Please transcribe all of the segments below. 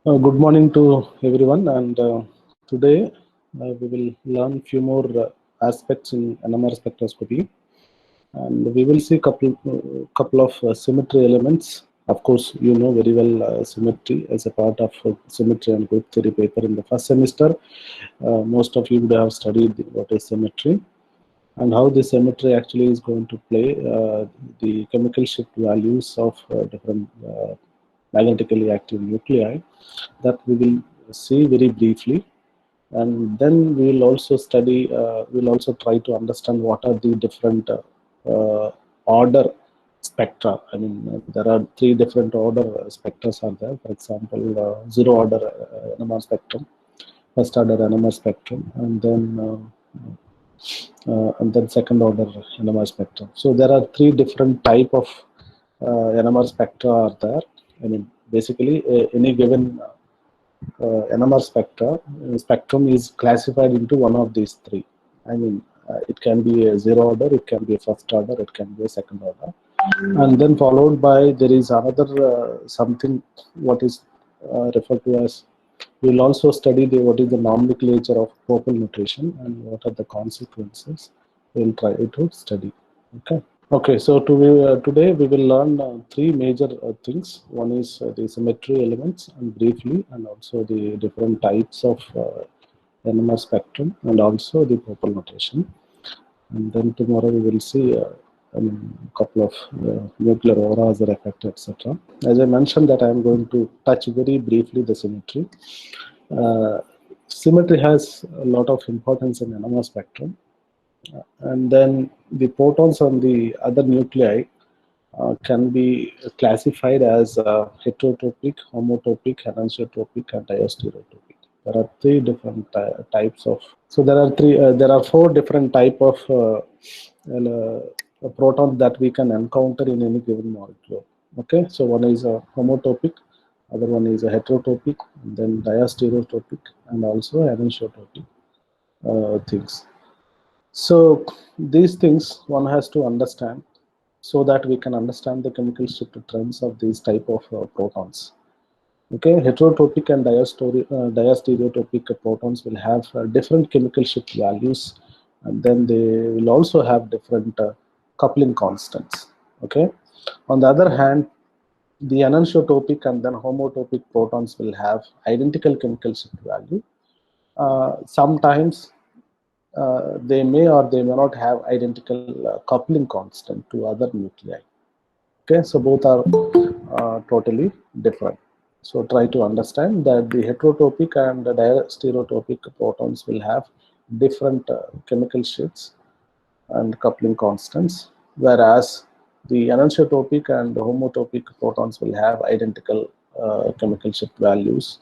Good morning to everyone, and today we will learn few more aspects in NMR spectroscopy, and we will see couple of symmetry elements. Of course, you know very well symmetry as a part of symmetry and group theory paper in the first semester. Most of you would have studied what is symmetry and how the symmetry actually is going to play the chemical shift values of different magnetically active nuclei, that we will see very briefly. And then we will also study, we'll also try to understand what are the different order spectra. I mean, there are three different order spectra are there. For example, zero order NMR spectrum, first order NMR spectrum, and then second order NMR spectrum. So there are three different type of NMR spectra are there. I mean, basically any given NMR spectrum is classified into one of these three. I mean, it can be a zero order, it can be a first order, it can be a second order, and then followed by there is another something what is referred to as. We'll also study what is the nomenclature of Pople notation and what are the consequences. We'll try to study. Okay. Okay, so today we will learn three major things. One is the symmetry elements, and briefly, and also the different types of NMR spectrum, and also the Pople notation. And then tomorrow we will see a couple of nuclear auras or effect, etc. As I mentioned, that I am going to touch very briefly the symmetry. Symmetry has a lot of importance in NMR spectrum. And then the protons on the other nuclei can be classified as heterotopic, homotopic, enantiotopic, and diastereotopic. There are three different types of. So there are four different type of protons that we can encounter in any given molecule. Okay, so one is a homotopic, other one is a heterotopic, and then diastereotopic, and also enantiotopic things. So these things one has to understand so that we can understand the chemical shift trends of these type of protons. Okay, heterotopic and diastereotopic protons will have different chemical shift values, and then they will also have different coupling constants. Okay, on the other hand, the enantiotopic and then homotopic protons will have identical chemical shift value. Sometimes they may or they may not have identical coupling constant to other nuclei. Okay, so both are totally different. So try to understand that the heterotopic and the diastereotopic protons will have different chemical shifts and coupling constants, whereas the enantiotopic and the homotopic protons will have identical chemical shift values.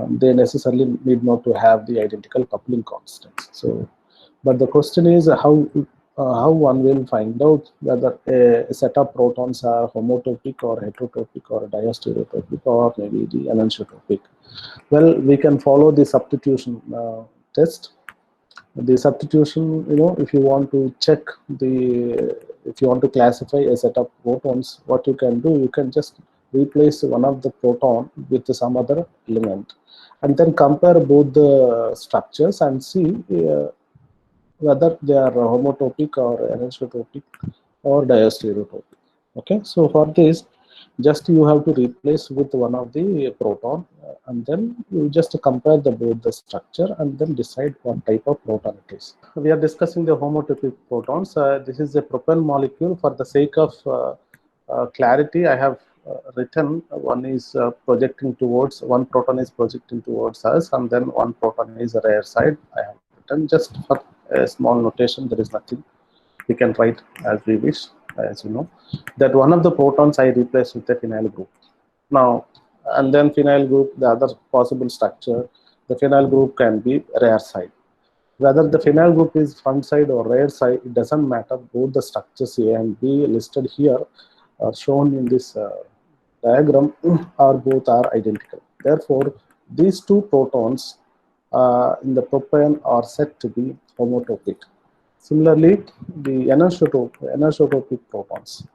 They necessarily need not to have the identical coupling constants. So, but the question is how one will find out whether a set of protons are homotopic or heterotopic or diastereotopic or maybe the enantiotopic. Well, we can follow the substitution test. The substitution, if you want to check if you want to classify a set of protons, what you can do, you can just replace one of the proton with some other element, and then compare both the structures and see whether they are homotopic or anisotropic or diastereotopic. Okay, so for this, just you have to replace with one of the proton, and then you just compare both the structure and then decide what type of proton it is. We are discussing the homotopic protons. This is a propane molecule. For the sake of clarity, I have written one is projecting towards, one proton is projecting towards us, and then one proton is rare side. I have written just for a small notation. There is nothing. We can write as we wish, as you know, that one of the protons I replace with a phenyl group. Now, and then phenyl group, the other possible structure, the phenyl group can be rare side. Whether the phenyl group is front side or rear side, it doesn't matter. Both the structures A and B listed here are shown in this diagram are both are identical. Therefore, these two protons in the propane are said to be homotopic. Similarly, the anisotropic protons.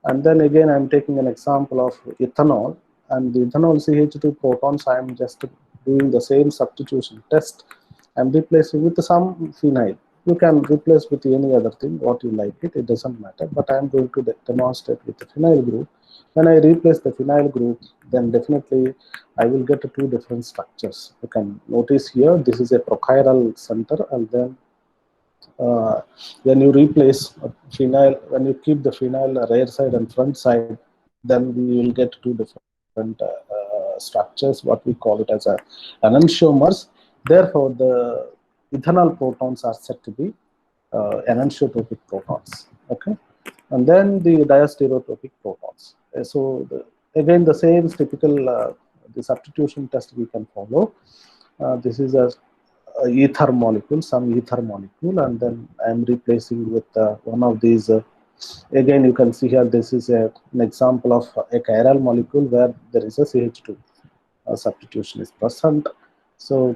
And then again, I'm taking an example of ethanol. and the ethanol CH2 protons, I am just doing the same substitution test. I am replacing with some phenyl. You can replace with any other thing, what you like it doesn't matter, but I am going to demonstrate with the phenyl group. When I replace the phenyl group, then definitely I will get two different structures. You can notice here, this is a prochiral center, and then when you replace phenyl, when you keep the phenyl rear side and front side, then we will get two different structures, what we call it as a enantiomers. Therefore, the ethanol protons are said to be enantiotopic protons. Okay, and then the diastereotopic protons. Again, the same typical the substitution test we can follow. This is a ether molecule, some ether molecule, and then I am replacing with one of these. Again, you can see here, this is an example of a chiral molecule where there is a CH2 substitution is present. So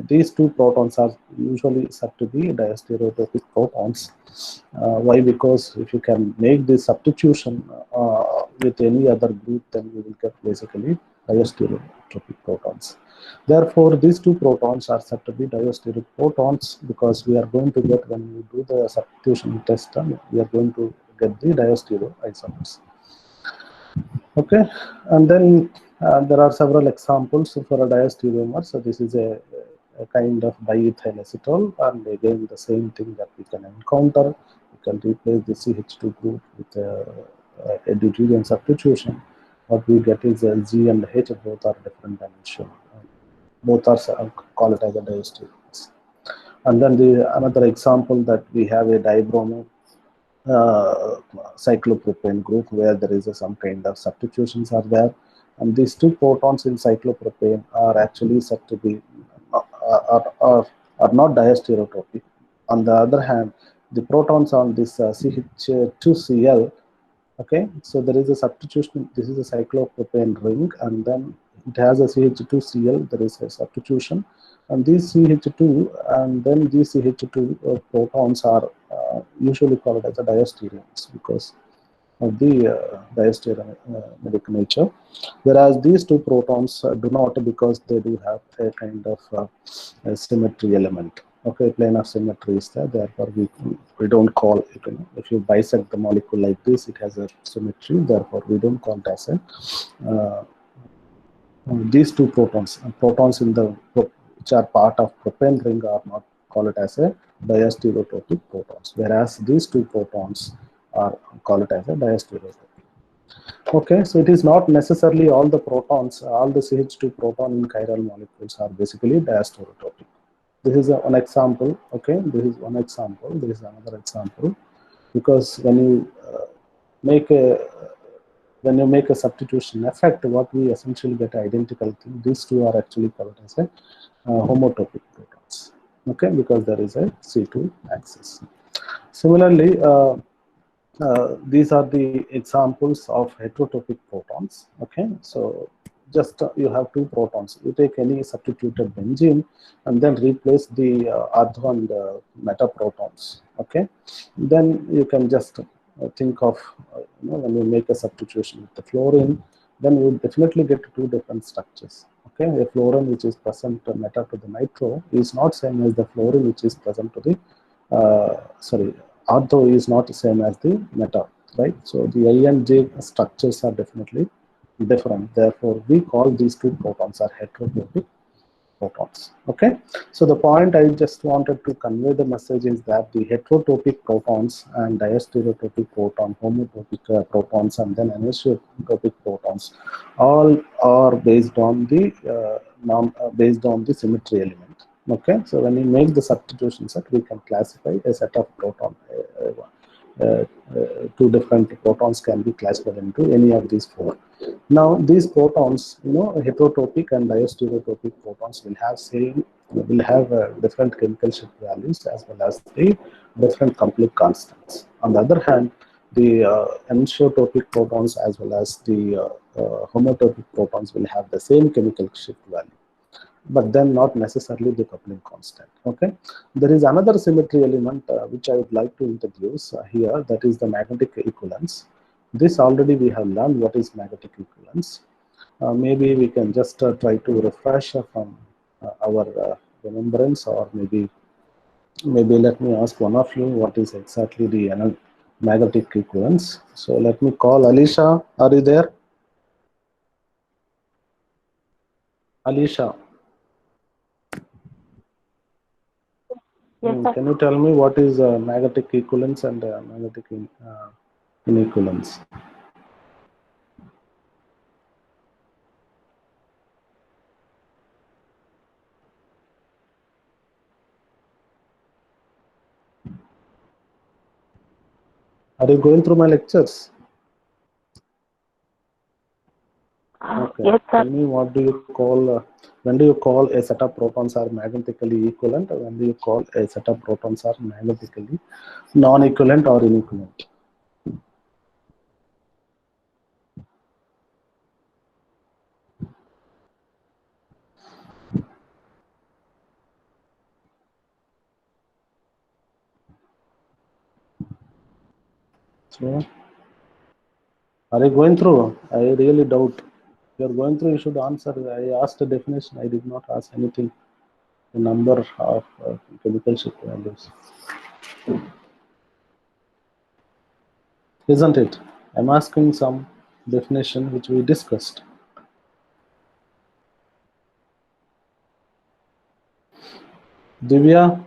these two protons are usually said to be diastereotopic protons. Why? Because if you can make this substitution with any other group, then you will get basically diastereotopic protons. Therefore, these two protons are said to be diastereotopic protons, because we are going to get, when we do the substitution test, we are going to get the diastereoisomers. Okay, and then there are several examples for a diastereomer. So this is a kind of diethyl acetal, and again the same thing that we can encounter. We can replace the CH2 group with a deuterium substitution. What we get is G and H, both are different dimension. Both are call it as a diastereomers. And then another example that we have a dibromo cyclopropane group, where there is some kind of substitutions are there, and these two protons in cyclopropane are actually said to be are not diastereotopic. On the other hand, the protons on this CH2Cl, okay, so there is a substitution. This is a cyclopropane ring, and then it has a CH2Cl. There is a substitution, and these CH2 and then these CH2 protons are usually called as a diastereomers because of the diastereomeric nature, whereas these two protons do not, because they do have a kind of a symmetry element. Okay, plane of symmetry is there, therefore we don't call it, if you bisect the molecule like this, it has a symmetry, therefore we don't call it as a these two protons in the which are part of propane ring are not called it as a diastereotopic protons, whereas these two protons are called it as a diastereotopic. Okay, so it is not necessarily all the protons, all the CH2 proton in chiral molecules are basically diastereotopic. This is one example. Okay, this is one example. There is another example, because when you make a substitution effect, what we essentially get identical thing. These two are actually called as a homotopic protons. Okay, because there is a C2 axis. Similarly, these are the examples of heterotopic protons. Okay, so just you have two protons. You take any substituted benzene and then replace the ortho and meta protons. Okay, then you can just think of when you make a substitution with the fluorine, then you definitely get two different structures. Okay, a fluorine which is present meta to the nitro is not same as the fluorine which is present to the ortho is not the same as the meta, right? So the I and J structures are definitely different. Therefore, we call these two protons are heterotopic protons. Okay, so the point I just wanted to convey the message is that the heterotopic protons and diastereotopic proton, homotopic protons, and then enantiotopic protons, all are based on the symmetry element. Okay, so when we make the substitution set, we can classify a set of proton. Two different protons can be classified into any of these four. Now, these protons, heterotopic and diastereotopic protons will have different chemical shift values as well as the different complete constants. On the other hand, the enantiotopic protons as well as the homotopic protons will have the same chemical shift value, but then not necessarily the coupling constant. Okay, there is another symmetry element which I would like to introduce here, that is the magnetic equivalence. This already we have learned what is magnetic equivalence. Maybe we can just try to refresh from our remembrance, or maybe let me ask one of you what is exactly the magnetic equivalence. So let me call Alicia. Are you there? Alicia. Yes, sir. Can you tell me what is magnetic equivalence and magnetic inequivalence? Are you going through my lectures? Okay. Yes, sir. Tell me, what do you call, when do you call a set of protons are magnetically equivalent, or when do you call a set of protons are magnetically non-equivalent or inequivalent? So, are you going through? I really doubt. If you are going through, you should answer. I asked a definition. I did not ask anything. The number of chemical shift values. Isn't it? I'm asking some definition which we discussed. Divya?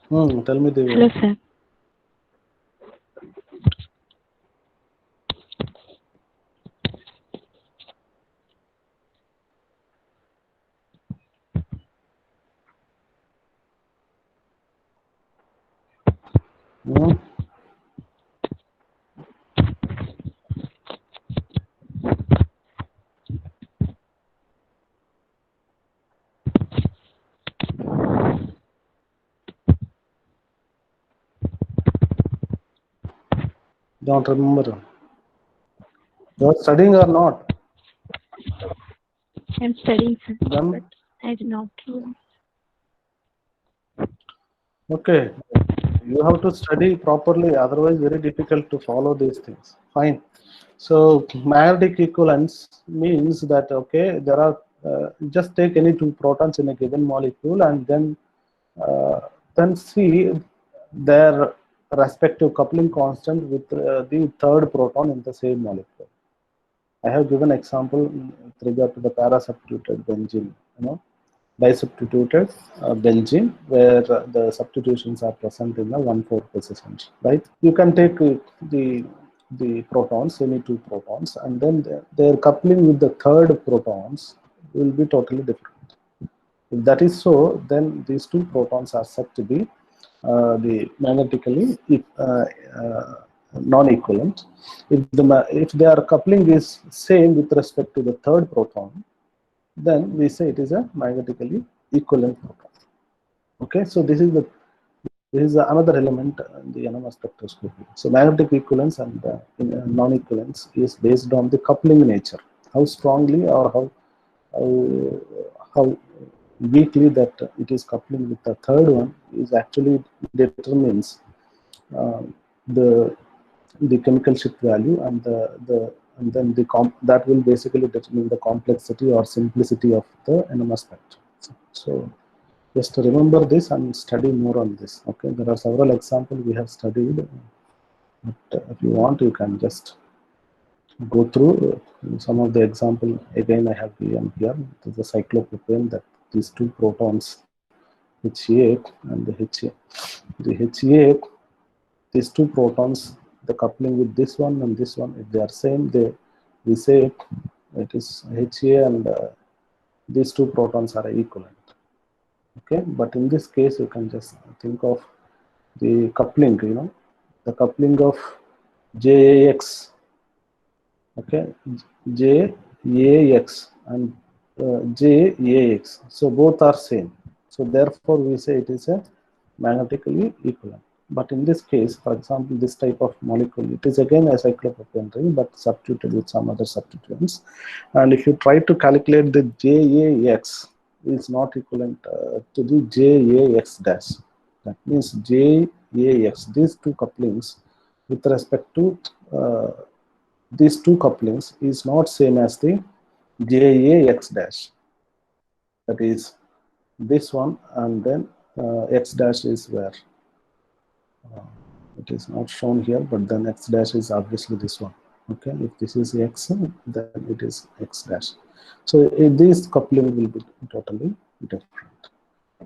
Tell me, Divya. Hello, sir. Don't remember. You're studying or not? I'm studying, sir, Then, but I did not remember. okay. You have to study properly, otherwise very difficult to follow these things. Fine. So magnetic equivalence means that, okay, there are just take any two protons in a given molecule and then see their respective coupling constant with the third proton in the same molecule. I have given example with regard to the para-substituted benzene, disubstituted benzene, where the substitutions are present in the 1,4 position, right? You can take the protons, any two protons, and then their coupling with the third protons will be totally different. If that is so, then these two protons are said to be the magnetically non-equivalent. If their coupling is same with respect to the third proton, then we say it is a magnetically equivalent proton. Okay, so this is another element in the NMR spectroscopy. So magnetic equivalence and non-equivalence is based on the coupling nature, how strongly or how weakly that it is coupling with the third one is actually determines uh, the chemical shift value, and and then that will basically determine the complexity or simplicity of the NMR spectrum. So just to remember this and study more on this. Okay, there are several examples we have studied, but if you want, you can just go through some of the example. Again, I have given here. This is a cyclopropane, that these two protons HA and the HA. The HA, these two protons, the coupling with this one and this one, if they are same, we say it is HA, and these two protons are equivalent. Okay, but in this case, you can just think of the coupling, the coupling of JAX, okay, JAX and JAX. So both are same. So therefore, we say it is a magnetically equivalent. But in this case, for example, this type of molecule, it is again a cyclopropane ring, but substituted with some other substituents. And if you try to calculate the JAX, is not equivalent to the JAX dash. That means JAX, these two couplings with respect to these two couplings is not same as the JAX dash. That is this one, and then X dash is where it is not shown here, but then X dash is obviously this one. Okay, if this is X, then it is X dash. So this coupling will be totally different.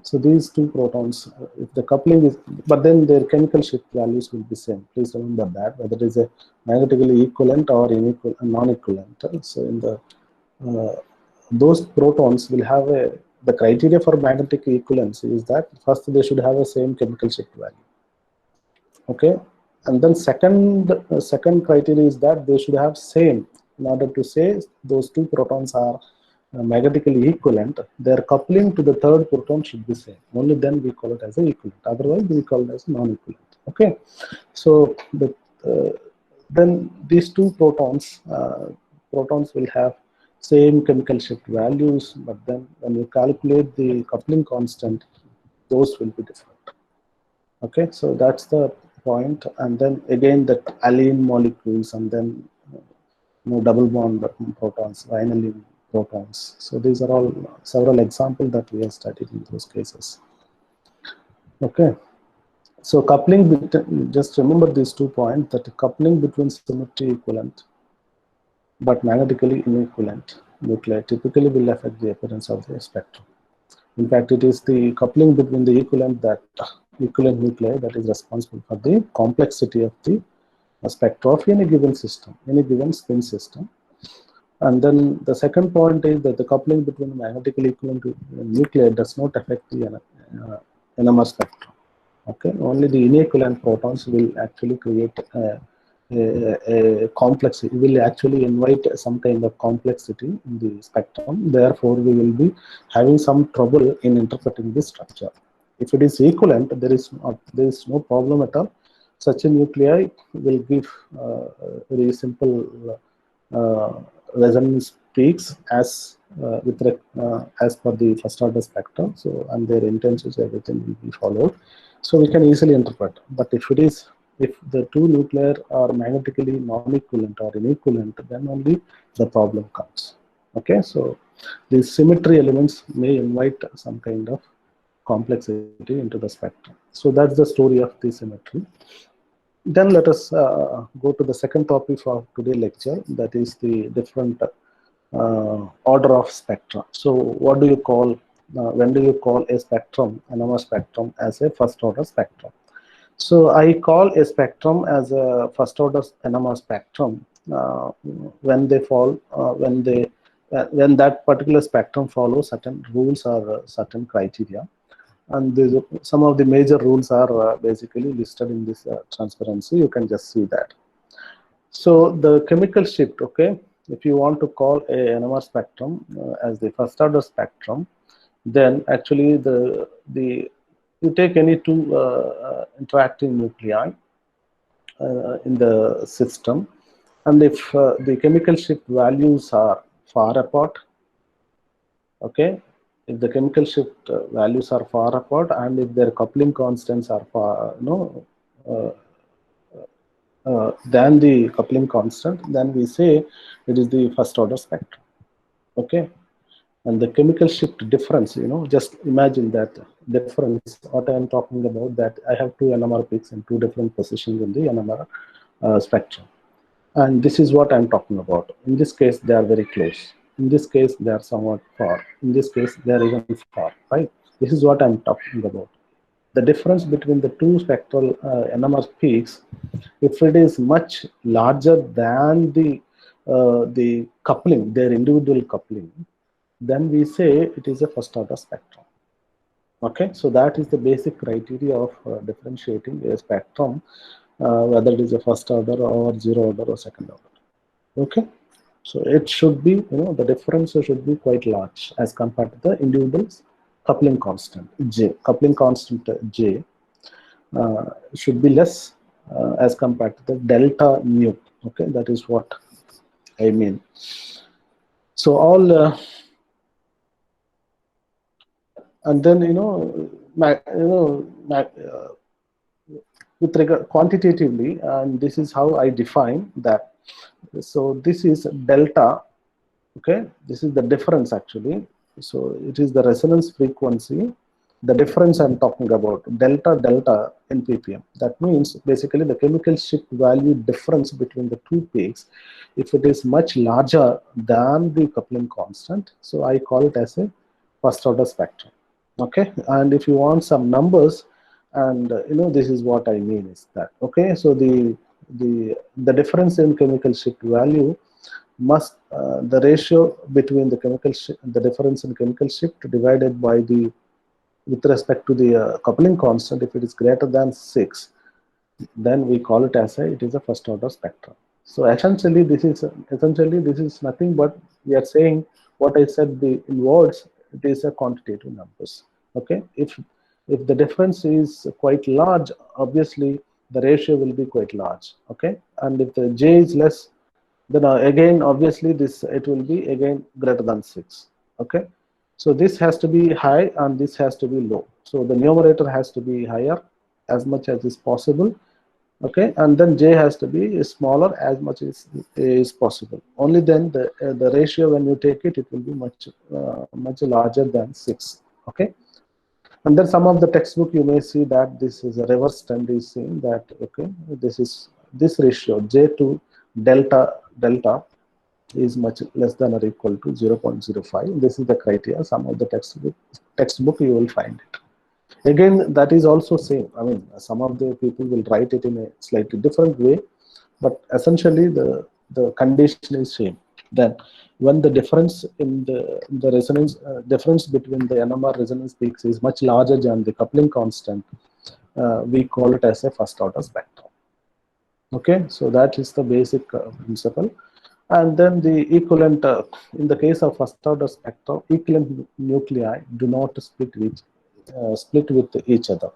So these two protons, if the coupling is, but then their chemical shift values will be same. Please remember that, whether it is a magnetically equivalent or non-equivalent. So in the those protons will have the criteria for magnetic equivalence is that first they should have the same chemical shift value. Okay, and then second criteria is that they should have same. In order to say those two protons are magnetically equivalent, their coupling to the third proton should be same. Only then we call it as an equivalent. Otherwise, we call it as non-equivalent. Okay, so then these two protons will have same chemical shift values, but then when you calculate the coupling constant, those will be different. Okay, so that's the point. And then again that alene molecules, and then double bond protons, aniline protons. So these are all several examples that we have studied in those cases. Okay, so coupling, just remember these 2 points, that coupling between symmetry equivalent but magnetically inequivalent nuclei typically will affect the appearance of the spectrum. In fact, it is the coupling between the equivalent nuclei that is responsible for the complexity of the spectra of any given system, any given spin system. And then the second point is that the coupling between magnetically equivalent nuclei does not affect the NMR spectrum. Okay, only the inequivalent protons will actually create a complexity, will actually invite some kind of complexity in the spectrum. Therefore, we will be having some trouble in interpreting this structure. If it is equivalent, there is no problem at all. Such a nuclei will give very simple resonance peaks as as per the first order spectrum. So, and their intensities, everything will be followed. So we can easily interpret. But if the two nuclei are magnetically non-equivalent or inequivalent, then only the problem comes. Okay, so these symmetry elements may invite some kind of complexity into the spectrum. So that's the story of the symmetry. Then let us go to the second topic for today's lecture, that is the different order of spectra. So what do you call, when do you call a spectrum, NMR spectrum, as a first order spectrum? So I call a spectrum as a first order NMR spectrum when they fall, when that particular spectrum follows certain rules or certain criteria. And some of the major rules are basically listed in this transparency. You can just see that. So the chemical shift, okay, if you want to call a NMR spectrum as the first order spectrum, then actually you take any two interacting nuclei in the system, and if the chemical shift values are far apart, okay, if the chemical shift values are far apart, and if their coupling constants are far, than the coupling constant, then we say it is the first order spectrum. Okay, and the chemical shift difference, just imagine that difference. What I am talking about, that I have two NMR peaks in two different positions in the NMR spectrum, and this is what I am talking about. In this case, they are very close. In this case, they are somewhat far. In this case, they are even far, right? This is what I'm talking about. The difference between the two spectral NMR peaks, if it is much larger than the coupling, their individual coupling, then we say it is a first order spectrum. Okay, so that is the basic criteria of differentiating a spectrum, whether it is a first order or zero order or second order. Okay, so it should be, the difference should be quite large as compared to the individual coupling constant J. Coupling constant J should be less as compared to the delta mu. Okay, that is what I mean. So all And then with regard quantitatively, and this is how I define that. So this is delta. Okay, this is the difference actually. So it is the resonance frequency, the difference I'm talking about, delta delta in ppm. That means basically the chemical shift value difference between the two peaks. If it is much larger than the coupling constant, so I call it as a first order spectrum. Okay, and if you want some numbers, and this is what I mean is that, okay, so the difference in chemical shift value must the ratio between the difference in chemical shift divided by the with respect to the coupling constant, if it is greater than 6, then we call it as it is a first order spectrum. So essentially this is nothing but we are saying what I said in words. It is a quantitative numbers. Okay, if the difference is quite large, obviously the ratio will be quite large. Okay, and if the j is less, then again obviously this it will be again greater than 6. Okay, so this has to be high and this has to be low. So the numerator has to be higher as much as is possible. Okay, and then j has to be smaller as much as is possible. Only then the ratio when you take it, it will be much larger than 6. Okay, and then some of the textbook you may see that this is a reverse trend is saying that, okay, this ratio j to delta is much less than or equal to 0.05. This is the criteria. Some of the textbook you will find it. Again, that is also same. I mean, some of the people will write it in a slightly different way, but essentially the condition is same. Then, when the difference in the resonance difference between the NMR resonance peaks is much larger than the coupling constant, we call it as a first order spectrum. Okay, so that is the basic principle. And then the equivalent, in the case of first order spectrum, equivalent nuclei do not split with each other.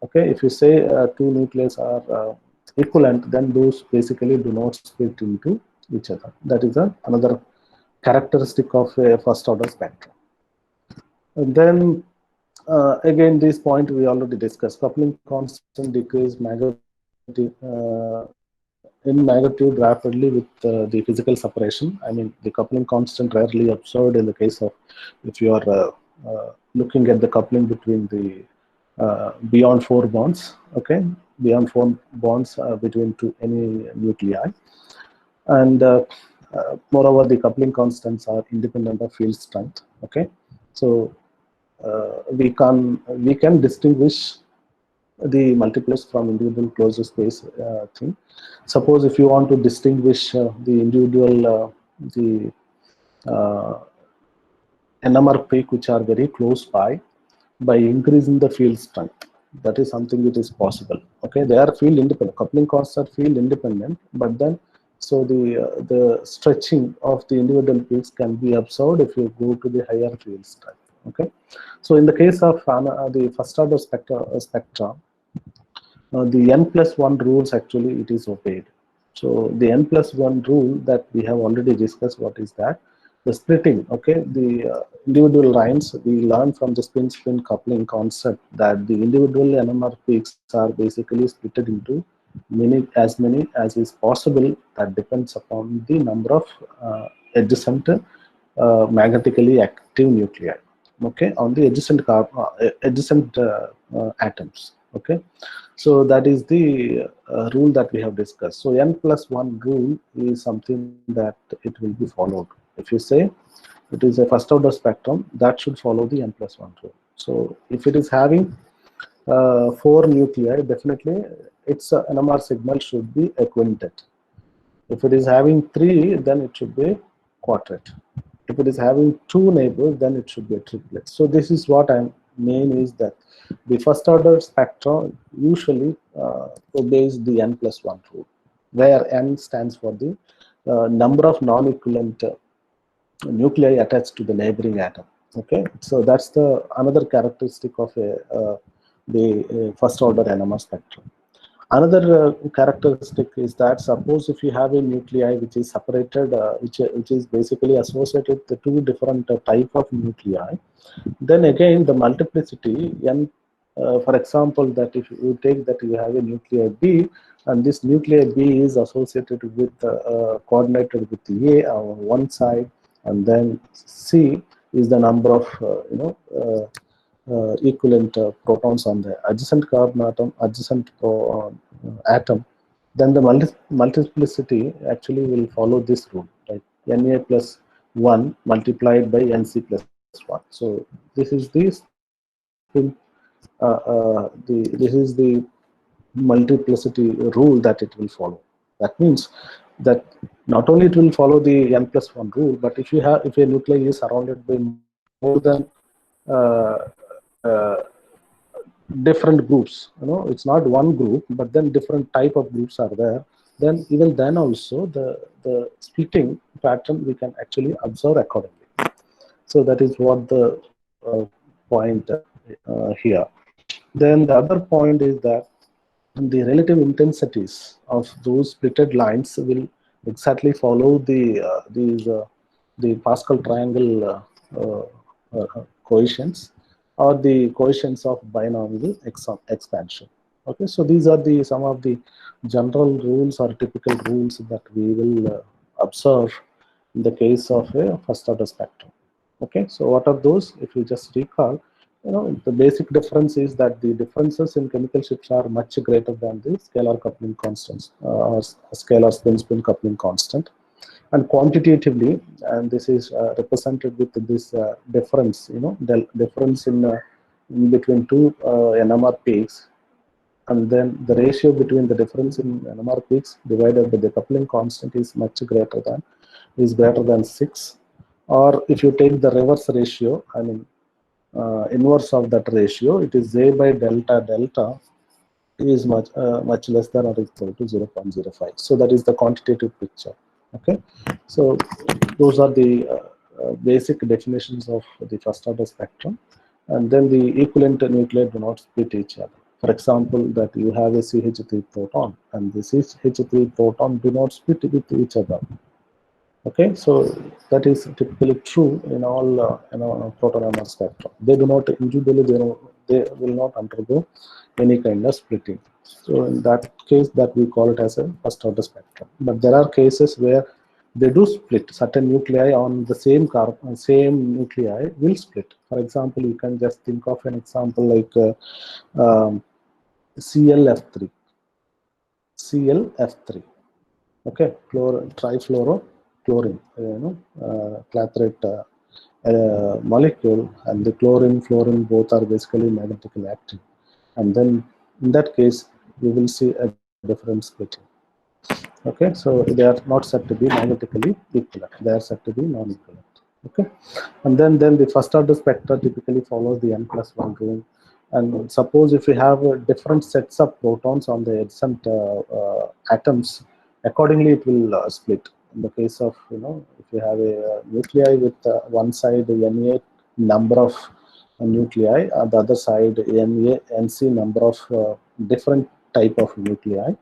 Okay, if you say two nuclei are equivalent, then those basically do not split into each other. That is another characteristic of a first order spectrum. And then again, this point we already discussed. Coupling constant decrease in magnitude rapidly with the physical separation. I mean, the coupling constant rarely observed in the case of if you are looking at the coupling between the beyond 4 bonds. Okay, beyond 4 bonds between any nuclei, and moreover, the coupling constants are independent of field strength. Okay, so we can distinguish the multiplets from individual closed space thing. Suppose if you want to distinguish the individual the NMR peak which are very close by increasing the field strength, that is something which is possible. Okay, they are field independent. Coupling constants are field independent, but then so the stretching of the individual peaks can be observed if you go to the higher field strength. Okay, so in the case of the first order spectra, the n+1 rules actually it is obeyed. So the n+1 rule that we have already discussed, what is that? The splitting. Okay, the individual lines we learn from the spin-spin coupling concept that the individual NMR peaks are basically split into many as is possible. That depends upon the number of adjacent magnetically active nuclei. Okay, on the adjacent atoms. Okay, so that is the rule that we have discussed. So n+1 rule is something that it will be followed. If you say it is a first order spectrum, that should follow the n+1 rule. So if it is having 4 nuclei, definitely its NMR signal should be a quintet. If it is having 3, then it should be quartet. If it is having 2 neighbors, then it should be a triplet. So this is what I mean is that the first order spectrum usually obeys the n+1 rule, where n stands for the number of non-equivalent nuclei attached to the neighboring atom. Okay, so that's the another characteristic of the first order NMR spectrum. Another characteristic is that suppose if you have a nuclei which is separated, which is basically associated with the two different type of nuclei, then again the multiplicity n, for example, that if you take that you have a nuclei B, and this nuclei B is associated with coordinated with A on one side, and then C is the number of equivalent protons on the adjacent carbon atom, adjacent atom, then the multiplicity actually will follow this rule, right? Na plus 1 multiplied by Nc plus 1. So this is the spin, this is the multiplicity rule that it will follow. That means that not only it will follow the n plus 1 rule, but if a nuclei is surrounded by more than uh, uh, different groups, it's not one group, but then different type of groups are there, then even then also the splitting pattern we can actually observe accordingly. So that is what the point here. Then the other point is that the relative intensities of those splitted lines will exactly follow the Pascal triangle coefficients, or the coefficients of binomial expansion. Okay, so these are the some of the general rules or typical rules that we will observe in the case of a first order spectrum. Okay, so what are those? If you just recall, the basic difference is that the differences in chemical shifts are much greater than the scalar coupling constants, or scalar spin-spin coupling constant. And quantitatively, and this is represented with this difference, difference in between two NMR peaks, and then the ratio between the difference in NMR peaks divided by the coupling constant is greater than 6. Or if you take the reverse ratio, I mean inverse of that ratio, it is A by delta delta is much less than or equal to 0.05. So that is the quantitative picture. Okay, so those are the basic definitions of the first order spectrum. And then the equivalent nuclei do not split each other. For example, that you have a CH3 proton, and the CH3 proton do not split with each other. Okay, so that is typically true in all proton NMR spectra. They do not individually, they will not undergo any kind of splitting. So in that case, that we call it as a first order spectrum. But there are cases where they do split. Certain nuclei on the same nuclei will split. For example, you can just think of an example like ClF3. ClF3. Okay, trifluorochlorine, clathrate molecule, and the chlorine, fluorine both are basically magnetically active. And then in that case, you will see a different splitting. Okay, so they are not said to be magnetically equivalent; they are said to be non-equivalent. Okay, and then the first order spectra typically follows the n plus 1 rule. And suppose if we have different sets of protons on the adjacent atoms, accordingly it will split. In the case of, if you have a nuclei with one side Na number of nuclei, on the other side Nc number of different type of nuclei,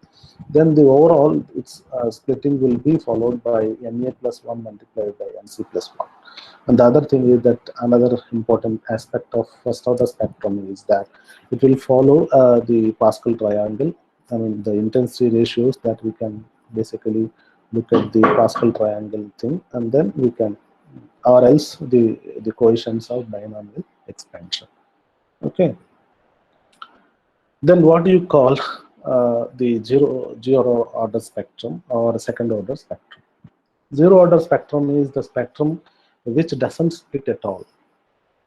then the overall its splitting will be followed by Na plus 1 multiplied by Nc plus 1. And the other thing is that another important aspect of first order spectrum is that it will follow the Pascal triangle. I mean, the intensity ratios that we can basically look at the Pascal triangle thing, and then we can, or else the coefficients of binomial expansion. Okay. Then what do you call the zero order spectrum or second order spectrum? Zero order spectrum is the spectrum which doesn't split at all.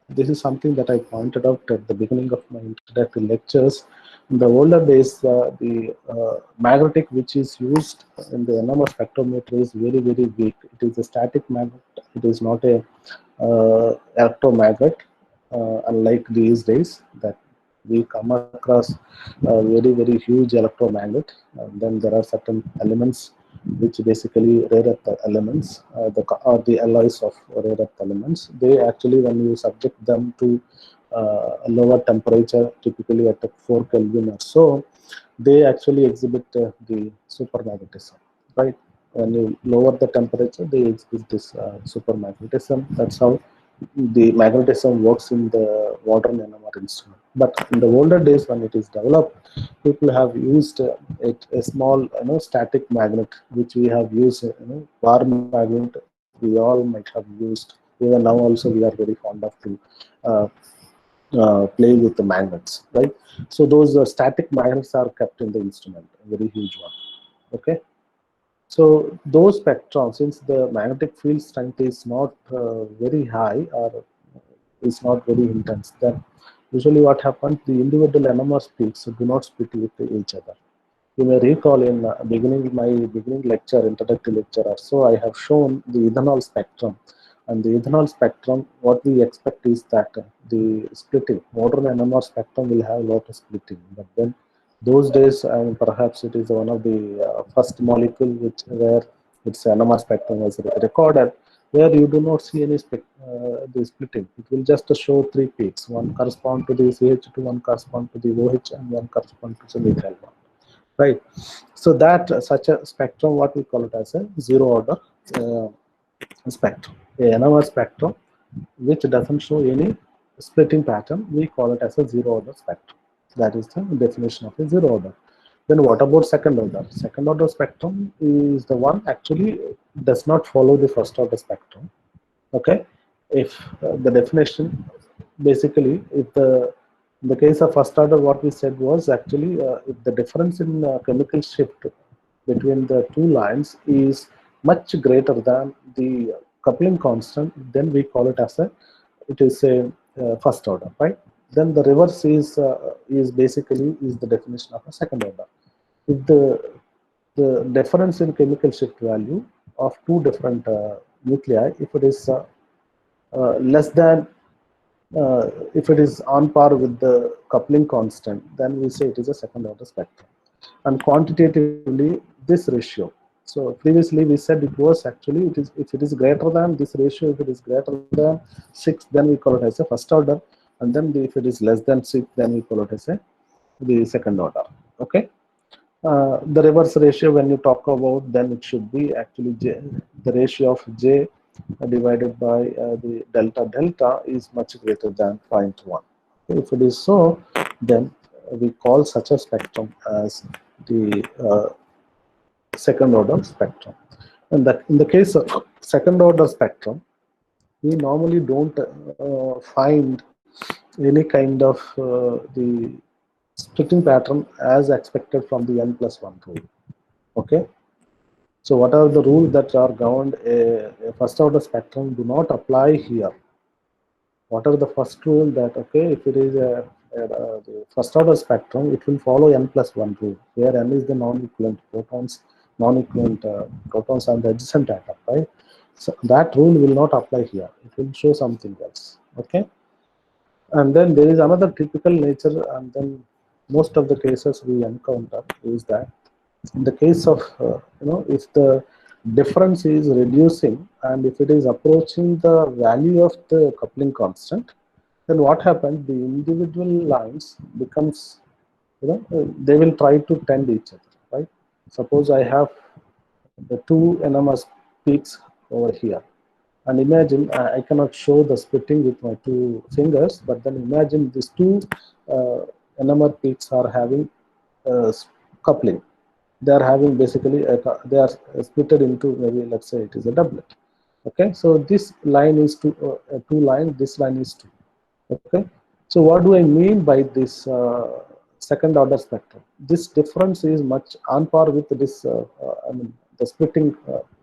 This is something that I pointed out at the beginning of my introductory lectures. In the older days, the magnetic which is used in the NMR spectrometer is very, very weak. It is a static magnet. It is not a electromagnet, unlike these days that we come across a very, very huge electromagnet. And then there are certain elements which basically rare earth elements, or the alloys of rare earth elements. They actually, when you subject them to a lower temperature, typically at 4 Kelvin or so, they actually exhibit the supermagnetism, right? When you lower the temperature, they exhibit this supermagnetism. That's how the magnetism works in the modern NMR instrument. But in the older days, when it is developed, people have used a small, static magnet, which we have used, bar magnet. We all might have used. Even now, also, we are very fond of to uh, play with the magnets, right? So those static magnets are kept in the instrument, a very huge one. Okay. So those spectrum, since the magnetic field strength is not very high or is not very intense, then usually what happens, the individual NMR peaks do not split with each other. You may recall in my beginning lecture, introductory lecture or so, I have shown the ethanol spectrum. And the ethanol spectrum, what we expect is that the splitting, modern NMR spectrum will have a lot of splitting. But then those days, and perhaps it is one of the first molecule where its NMR spectrum was recorded, where you do not see any the splitting. It will just show three peaks. One correspond to the CH2, one correspond to the OH, and one correspond to the methyl bond. Right. So that such a spectrum, what we call it as a zero order uh, spectrum, a NMR spectrum, which doesn't show any splitting pattern, we call it as a zero order spectrum. That is the definition of a zero order. Then what about second order? Second order spectrum is the one actually does not follow the first order spectrum. Okay. If the definition, basically, if the in the case of first order, what we said was actually if the difference in chemical shift between the two lines is much greater than the coupling constant, then we call it as a, it is a first order, right? Then the reverse is basically is the definition of a second order. If the difference in chemical shift value of two different nuclei, if it is less than if it is on par with the coupling constant, then we say it is a second order spectrum. And quantitatively, this ratio. So previously we said it was actually, it is, if it is greater than this ratio, if it is greater than 6, then we call it as a first order. And then if it is less than 6, then we call it as a the second order. Okay. The reverse ratio, when you talk about, then it should be actually J, the ratio of J divided by the delta delta is much greater than 0.1. If it is so, then we call such a spectrum as the second order spectrum. And that in the case of second order spectrum, we normally don't find any kind of the splitting pattern as expected from the n+1 rule. Okay. So what are the rules that are governed a first order spectrum do not apply here. What are the first rule that, okay, if it is the first order spectrum, it will follow n+1 rule, where n is the non-equivalent protons, non-equivalent protons and the adjacent atom, right? So that rule will not apply here. It will show something else. Okay. And then there is another typical nature, and then most of the cases we encounter is that in the case of if the difference is reducing and if it is approaching the value of the coupling constant, then what happens, the individual lines becomes, they will try to tend each other, right? Suppose I have the two NMR peaks over here, and imagine I cannot show the splitting with my two fingers, but then imagine these two NMR peaks are having coupling. They are having basically they are splitted into, maybe let's say it is a doublet. Okay, so this line is two line, this line is two. Okay, so what do I mean by this second order spectrum? This difference is much on par with this I mean the splitting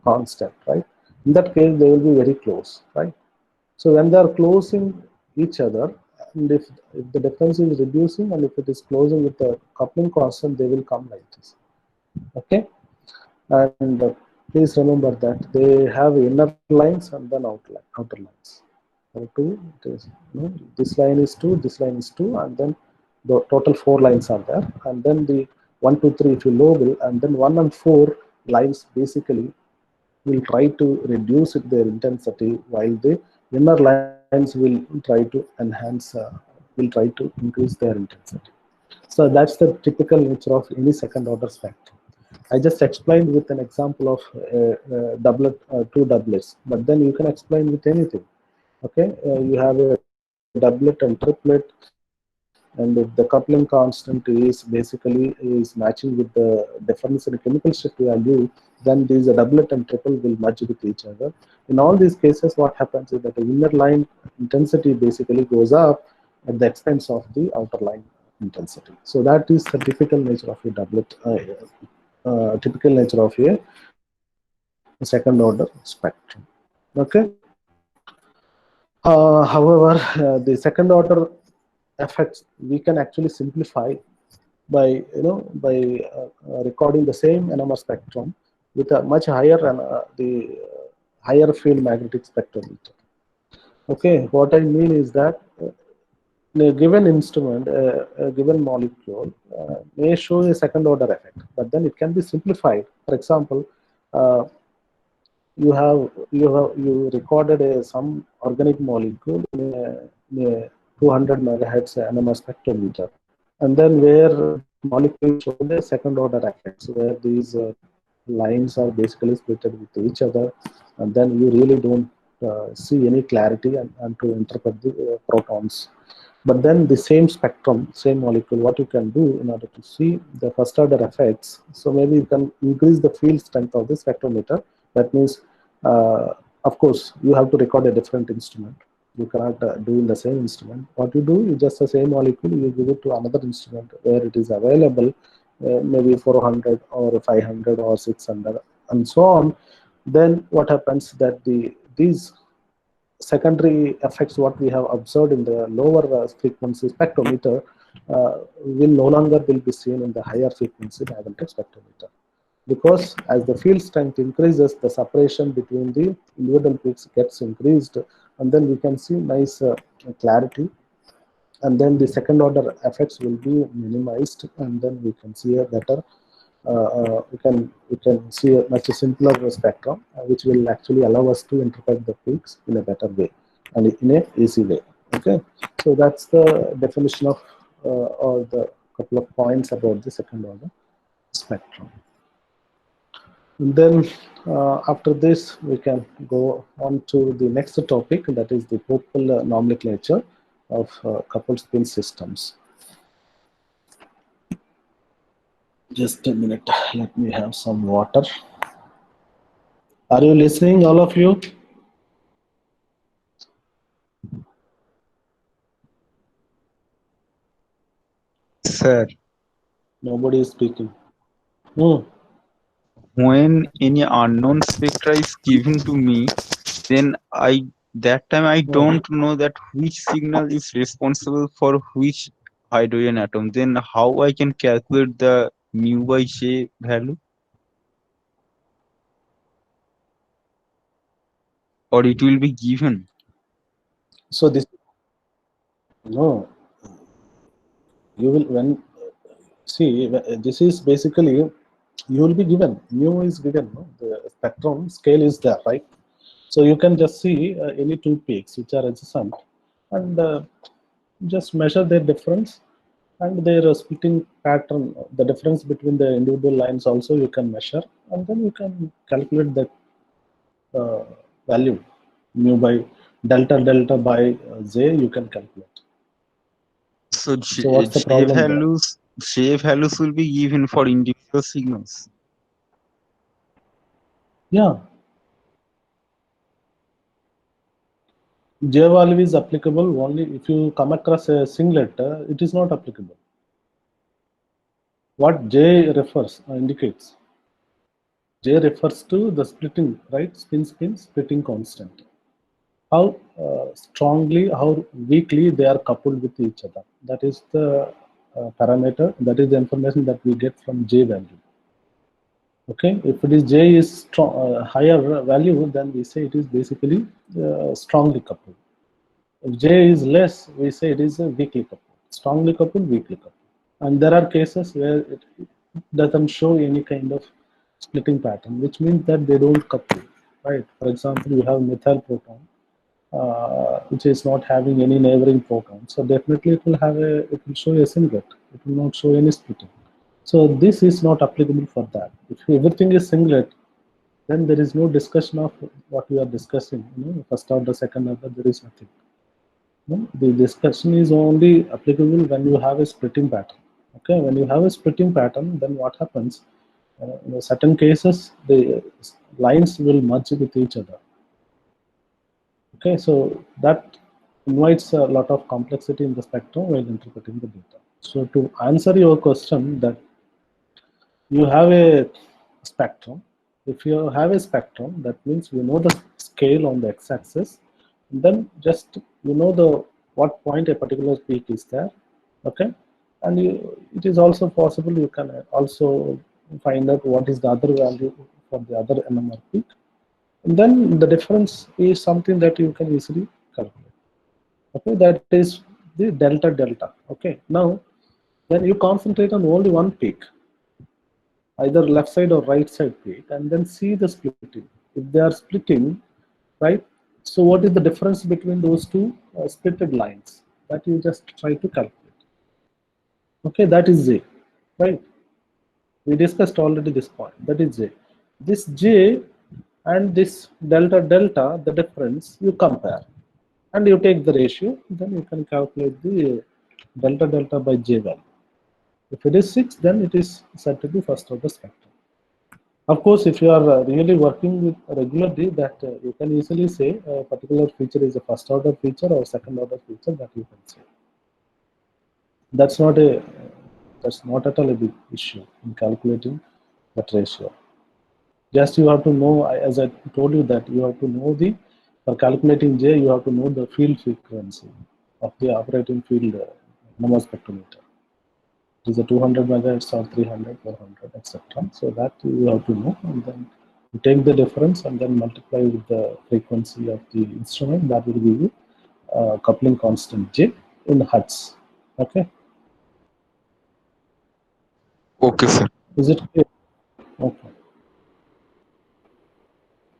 constant, right? In that case they will be very close, right? So when they are closing each other, and if the difference is reducing and if it is closing with the coupling constant, they will come like this. Okay. And please remember that they have inner lines and then outer lines. Two, this line is 2, this line is 2, and then the total 4 lines are there, and then the 1, 2, 3 if you label, and then 1 and 4 lines basically will try to reduce their intensity, while the inner lines will try to enhance, will try to increase their intensity. So that's the typical nature of any second order spectrum. I just explained with an example of doublet, two doublets, but then you can explain with anything. Okay, you have a doublet and triplet, and if the coupling constant is basically is matching with the difference in chemical shift value, then these doublet and triple will merge with each other. In all these cases, what happens is that the inner line intensity basically goes up at the expense of the outer line intensity. So that is the typical nature of a doublet, typical nature of a second order spectrum. Okay. However, the second order effects we can actually simplify by recording the same NMR spectrum with a much higher and the higher field magnetic spectrometer. Okay, what I mean is that in a given instrument, a given molecule may show a second order effect, but then it can be simplified. For example, uh, you recorded some organic molecule in a 200 megahertz NMR spectrometer, and then where this molecule showed a second order effects where these lines are basically split with each other, and then you really don't see any clarity and to interpret the protons. But then the same spectrum, same molecule, what you can do in order to see the first order effects, so maybe you can increase the field strength of the spectrometer. That means, uh, of course, you have to record a different instrument. You cannot do in the same instrument. What you do, you just the same molecule, you give it to another instrument where it is available, maybe 400 or 500 or 600 and so on. Then what happens that these secondary effects what we have observed in the lower frequency spectrometer will no longer will be seen in the higher frequency magnetic spectrometer, because as the field strength increases, the separation between the individual peaks gets increased, and then we can see nice clarity, and then the second order effects will be minimized, and then we can see a better we can see a much simpler spectrum, which will actually allow us to interpret the peaks in a better way and in a easy way. Okay, so that's the definition of or the couple of points about the second order spectrum. And then after this, we can go on to the next topic, that is the Pople nomenclature of coupled spin systems. Just a minute, let me have some water. Are you listening, all of you? Sir, Nobody is speaking. Hmm. when any unknown spectra is given to me, then that time I Hmm. don't know that which signal is responsible for which hydrogen atom. Then how I can calculate the mu by J value, or it will be given? So this no, you will when see this is basically you will be given mu is given. No? The spectrum scale is there, right? So you can just see any two peaks which are adjacent, and just measure their difference and their splitting pattern. The difference between the individual lines also you can measure, and then you can calculate the uh, value mu by delta by j you can calculate. So So what's the problem there? J values will be given for individual signals. Yeah, j value is applicable only if you come across a singlet. It is not applicable. What j refers indicates, j refers to the splitting, right? Spin splitting constant. How strongly, how weakly they are coupled with each other. That is the parameter. That is the information that we get from j value. Okay, if it is j is strong, higher value, then we say it is basically strongly coupled. If j is less, we say it is a weakly coupled. Strongly coupled, weakly coupled. And there are cases where it doesn't show any kind of splitting pattern, which means that they don't couple. Right. For example, you have methyl proton. which is not having any neighboring proton. So definitely it will show a singlet. It will not show any splitting. So this is not applicable for that. If everything is singlet, then there is no discussion of what we are discussing. First order, second order, there is nothing. The discussion is only applicable when you have a splitting pattern. Okay, when you have a splitting pattern, then what happens? In certain cases, the lines will merge with each other. Okay, so that invites a lot of complexity in the spectrum while interpreting the data. So to answer your question, that you have a spectrum. If you have a spectrum, that means you know the scale on the x-axis. Then just you know the what point a particular peak is there. Okay, and it is also possible you can also find out what is the other value for the other NMR peak. And then the difference is something that you can easily calculate. Okay, that is the delta delta. Okay, now then you concentrate on only one peak, either left side or right side peak, and then see the splitting. If they are splitting, right? So what is the difference between those two splitted lines? That you just try to calculate. Okay, that is J, right? We discussed already this point. That is J. This J and this delta delta, the difference you compare, and you take the ratio. Then you can calculate the delta delta by J value. If it is 6, then it is said to be first order spectrum. Of course, if you are really working with regularly, that you can easily say a particular feature is a first order feature or second order feature, that you can say. That's not at all a big issue in calculating that ratio. Just you have to know, as I told you, that you have to know for calculating J, you have to know the field frequency of the operating field NMR spectrometer. It is a 200 megahertz or 300, 400, etc. So that you have to know, and then you take the difference and then multiply with the frequency of the instrument. That will give you coupling constant J in hertz. Okay. Okay, sir. Is it clear? Okay.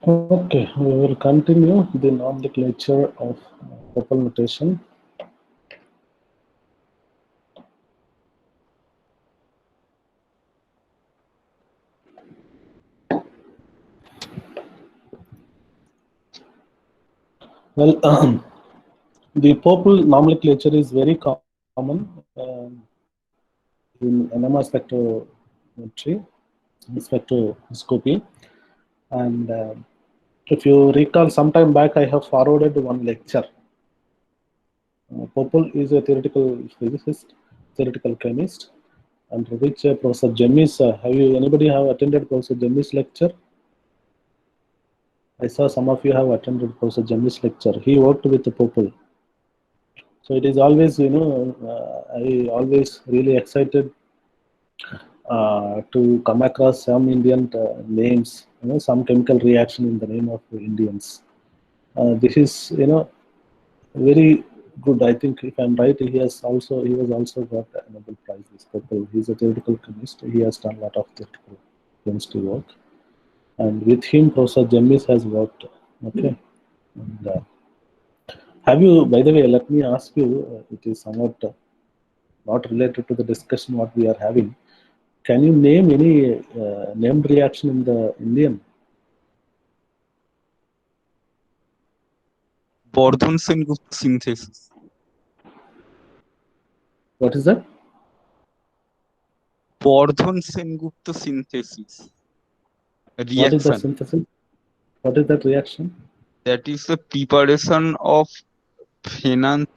Okay, we will continue the nomenclature of Pople notation. Well, the Pople nomenclature is very common in NMR spectrometry, spectroscopy, and if you recall, sometime back I have forwarded one lecture. Pople is a theoretical physicist, theoretical chemist, and which Professor Jemmy's. Anybody have attended Professor Jemmy's lecture? I saw some of you have attended Professor Jemmy's lecture. He worked with the Pople. So it is always, I always really excited to come across some Indian names, some chemical reaction in the name of Indians. This is, very good. I think if I'm right, he was also got a Nobel Prize. This Pople. He's a theoretical chemist. He has done a lot of theoretical chemistry work, and with him, Professor Jemmis has worked. Okay, and, have you? By the way, let me ask you. It is somewhat not related to the discussion what we are having. Can you name any named reaction in the Indian? Bordhon Sen-Gupta synthesis. What is that? Bordhon Sen-Gupta synthesis What is the reaction. synthesis? What is that reaction? That is the preparation of phenanth.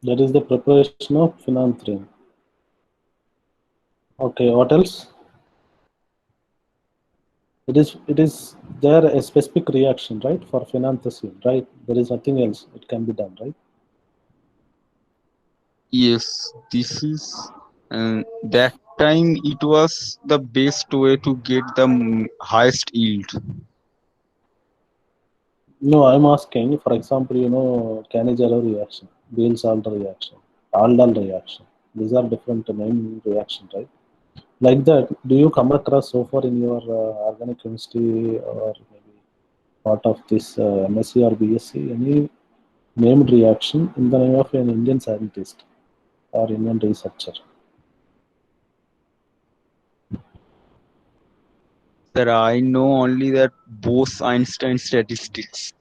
That is the preparation of phenanthrene. Okay, what else? It is there a specific reaction, right, for phenanthocene, right? There is nothing else it can be done, right? Yes, this is that time it was the best way to get the highest yield. No, I'm asking, for example, Cannizzaro reaction, Diels-Alder reaction, Aldol reaction. These are different name reaction, right? Like that, do you come across so far in your organic chemistry or maybe part of this MSc or BSc, any named reaction in the name of an Indian scientist or Indian researcher? Sir, I know only that Bose-Einstein statistics.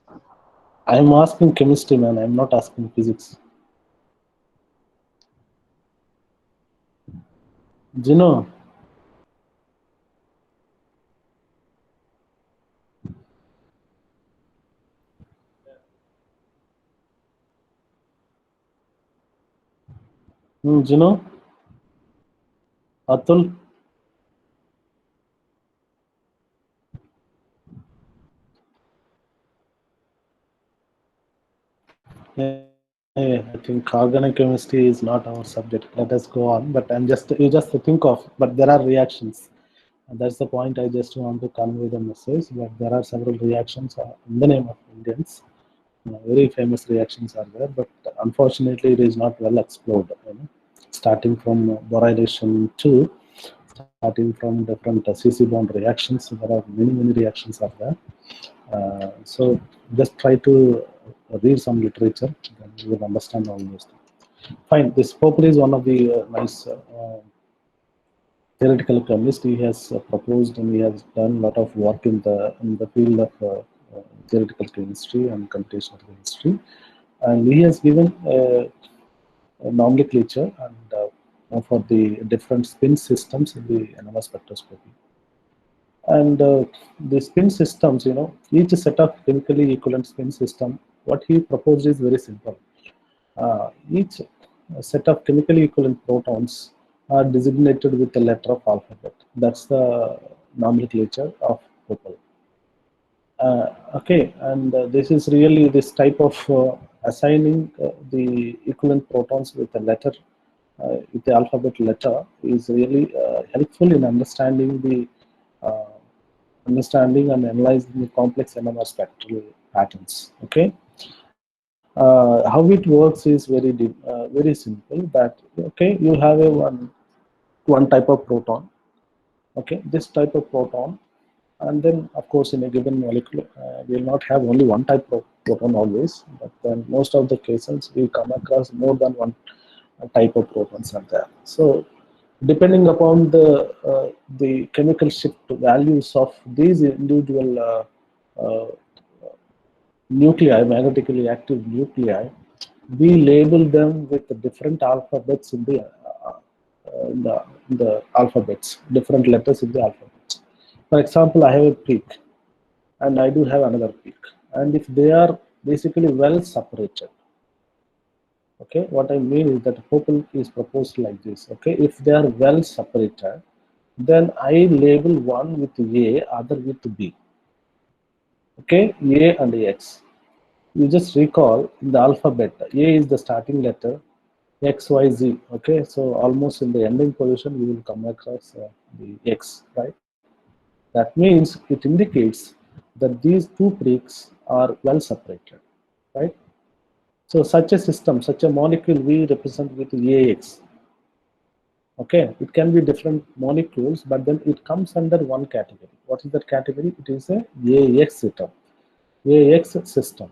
I'm asking chemistry, man. I'm not asking physics. Gino, Gino, Atul. I think organic chemistry is not our subject. Let us go on. But I'm just you just think of. But there are reactions. And that's the point I just want to convey the message. But there are several reactions in the name of Indians. Very famous reactions are there, but unfortunately, it is not well explored. Starting from borylation to starting from different CC bond reactions, there are many reactions are there. So just try to read some literature, then you will understand all those things. Fine. This Pople is one of the nice theoretical chemist. He has proposed and he has done a lot of work in the field of theoretical chemistry and computational chemistry, and he has given a nomenclature and for the different spin systems in the NMR spectroscopy. And the spin systems, each set of chemically equivalent spin system, what he proposed is very simple. Each set of chemically equivalent protons are designated with the letter of alphabet. That's the nomenclature of Pople. Okay, and this is really this type of assigning the equivalent protons with a letter, with the alphabet letter, is really helpful in uh, understanding and analyzing the complex NMR spectral patterns. Okay, how it works is very simple. That okay, you have a one type of proton. Okay, this type of proton, and then of course in a given molecule we will not have only one type of proton always, but then most of the cases we come across more than one type of protons are there. So depending upon the chemical shift values of these individual nuclei, magnetically active nuclei, we label them with the different alphabets in the alphabets, different letters in the alphabets. For example, I have a peak and I do have another peak. And if they are basically well separated, okay, what I mean is that Pople is proposed like this. Okay, if they are well separated, then I label one with A, other with B. Okay, A and X. You just recall in the alphabet, A is the starting letter, X, Y, Z. Okay, so almost in the ending position, you will come across the X, right? That means it indicates that these two peaks are well separated, right? So such a system, such a molecule we represent with AX. Okay, it can be different molecules, but then it comes under one category. What is that category? It is a AX system. AX system,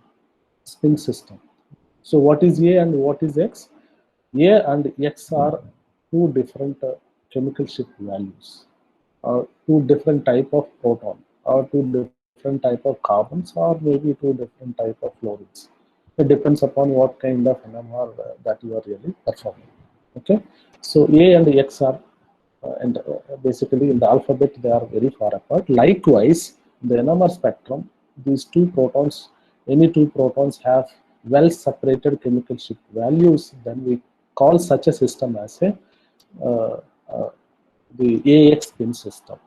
spin system. So what is A and what is X? A and X are two different chemical shift values, or two different type of proton, or two different type of carbons, or maybe two different type of fluorines. It depends upon what kind of NMR that you are really performing. Okay, so A and X are and basically in the alphabet they are very far apart. Likewise, in the NMR spectrum, these two protons, any two protons have well separated chemical shift values. Then we call such a system as a uh, uh, the AX spin system.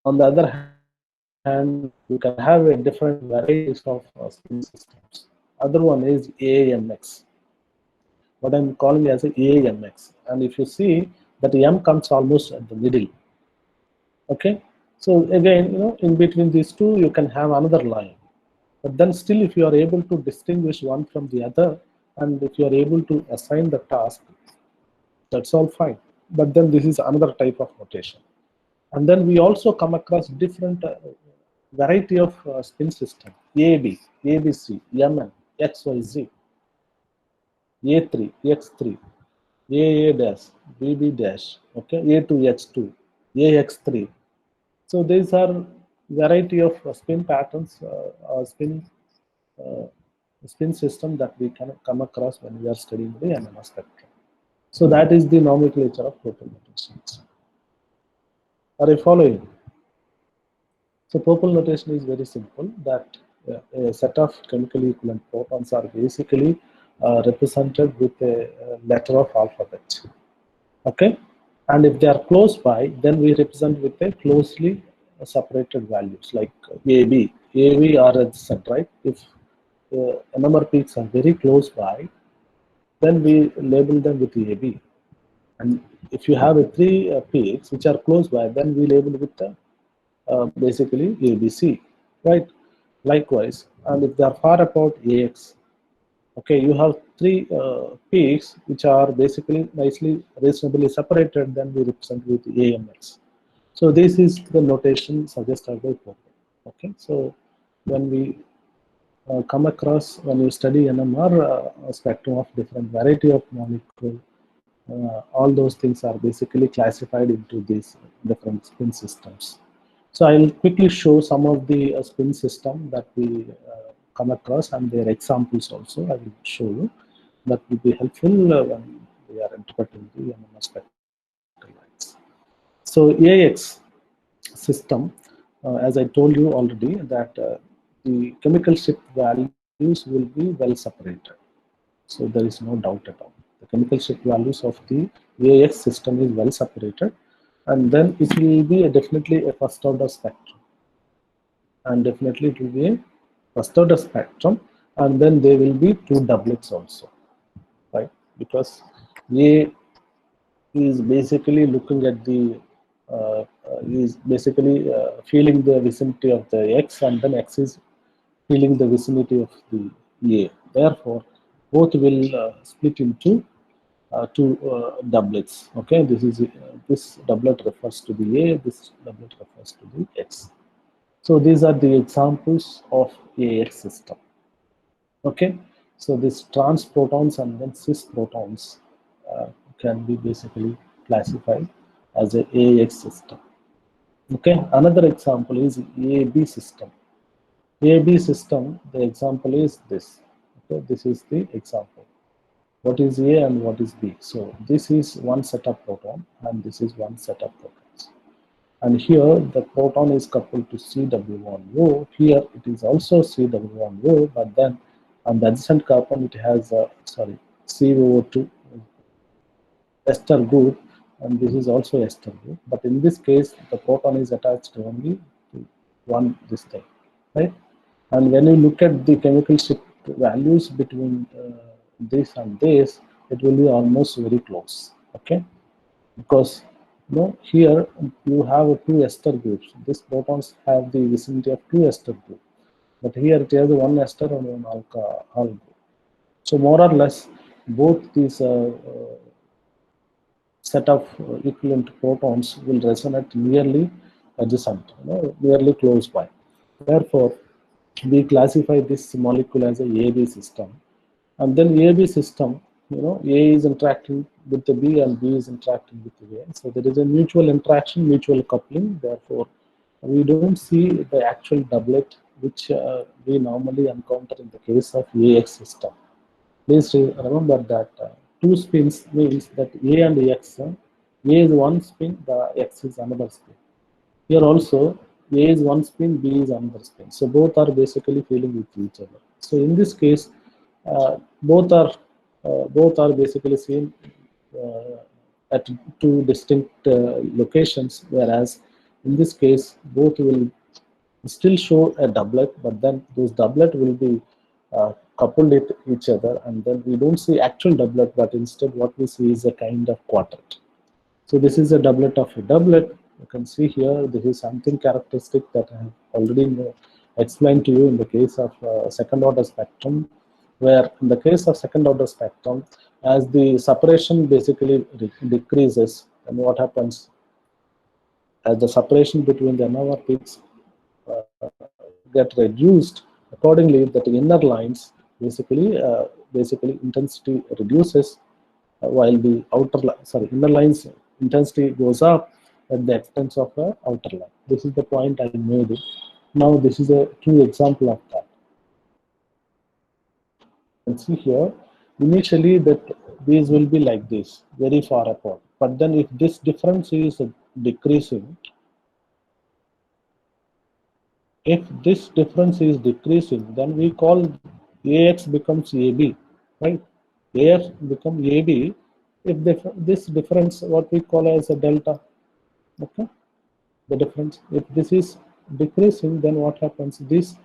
On the other hand, you can have a different varieties of spin systems. Other one is AMX. What I'm calling as a AMX. And if you see that M comes almost at the middle. Okay. So again, in between these two, you can have another line. But then still, if you are able to distinguish one from the other, and if you are able to assign the task, that's all fine. But then this is another type of notation. And then we also come across different variety of spin system: AB, ABC, MN, XYZ, A3, X3, AA dash, BB dash, okay, A2, X2, AX3. So these are variety of spin patterns, uh, spin system that we can come across when we are studying the NMR spectrum. So that is the nomenclature of Pople notations. Are you following? So Pople notation is very simple, that a set of chemically equivalent protons are basically represented with a letter of alphabet. Okay, and if they are close by, then we represent with a closely separated values like AB. AB are adjacent, right? If NMR peaks are very close by, then we label them with AB. And if you have three peaks which are close by, then we label with basically ABC, right? Likewise, and if they are far apart, AX. Okay, you have three peaks which are basically nicely, reasonably separated, then we represent with AMX. So this is the notation suggested by Pople. Okay, so when we come across, when you study NMR, a spectrum of different variety of molecule, all those things are basically classified into these different spin systems. So I'll quickly show some of the spin system that we come across and their examples also. I will show you. That will be helpful when we are interpreting the NMR spectral lines. So AX system, as I told you already, that the chemical shift values will be well separated. So there is no doubt at all. The chemical shift values of the AX system is well separated, and then it will be definitely a first order spectrum, and definitely it will be a first order spectrum, and then there will be two doublets also, right? Because A is basically looking at the is basically feeling the vicinity of the X, and then X is feeling the vicinity of the A. Therefore, both will split into two doublets. Okay, this doublet refers to the A, this doublet refers to the X. So these are the examples of AX system. Okay, so this trans protons and then cis protons can be basically classified as a AX system. Okay, another example is AB system. AB system, the example is this. Okay, this is the example. What is A and what is B? So this is one set of proton and this is one set of protons. And here the proton is coupled to CW1O. Here it is also CW1O, but then on the adjacent carbon it has a COO2 ester group, and this is also ester group. But in this case, the proton is attached only to one this thing, right? And when you look at the chemical shift values between this and this, it will be almost very close. Okay, because here you have two ester groups. These protons have the vicinity of two ester groups, but here it has one ester and one alcohol group. So more or less, both these set of equivalent protons will resonate nearly adjacent, nearly close by. Therefore, we classify this molecule as a AB system, and then AB system, A is interacting with the B and B is interacting with the A. So there is a mutual interaction, mutual coupling. Therefore, we don't see the actual doublet which we normally encounter in the case of AX system. Please remember that two spins means that A and X, A is one spin, the X is another spin. Here also, A is one spin, B is another spin. So both are basically feeling with each other. So in this case, both are basically seen at two distinct locations, whereas in this case, both will still show a doublet, but then those doublet will be coupled with each other, and then we don't see actual doublet, but instead what we see is a kind of quartet. So this is a doublet of a doublet. You can see here, this is something characteristic that I have already explained to you in the case of second order spectrum, where in the case of second order spectrum, as the separation basically decreases, and what happens as the separation between the NMR peaks get reduced accordingly. That inner lines basically intensity reduces, while the inner lines intensity goes up at the expense of the outer line. This is the point I made it. Now this is a true example of that. You can see here, initially that these will be like this, very far apart. But then if this difference is decreasing, then we call AX becomes AB, right? AX become AB if this difference, what we call as a delta, okay? The difference, if this is decreasing, then what happens? These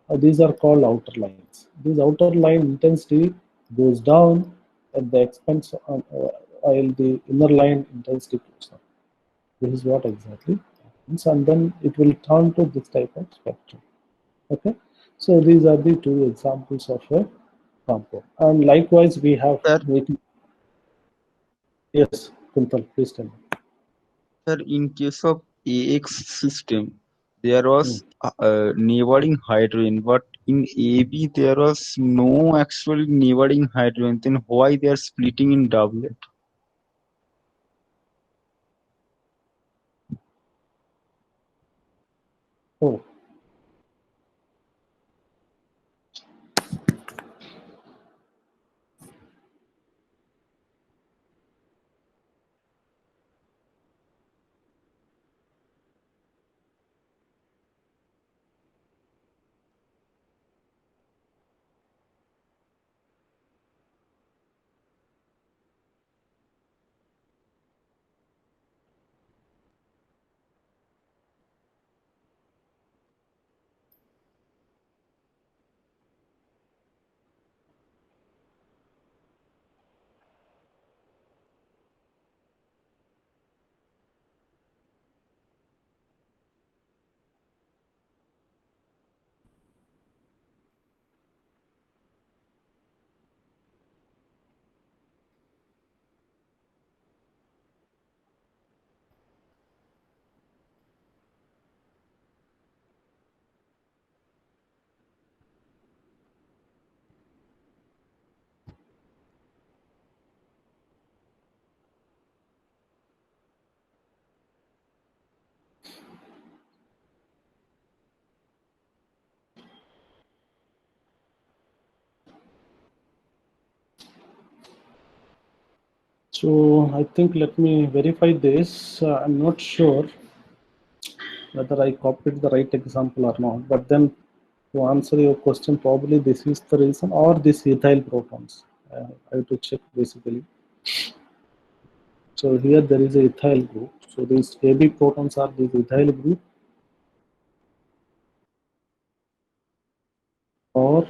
are called outer lines. This outer line intensity goes down at the expense of, while the inner line intensity goes up. This is what exactly happens, and then it will turn to this type of spectrum. Okay, so these are the two examples of a compound, and likewise we have. Sir, Yes, Kuntal, please tell me. sir, in case of AX system, there was Hmm. neighboring hydrogen, but in AB there was no actual neighboring hydrogen. Then why they are splitting in doublet? Oh, so I think let me verify this. I'm not sure whether I copied the right example or not. But then to answer your question, probably this is the reason, or this ethyl protons. I have to check basically. So here there is a ethyl group. So these AB protons are this ethyl group, or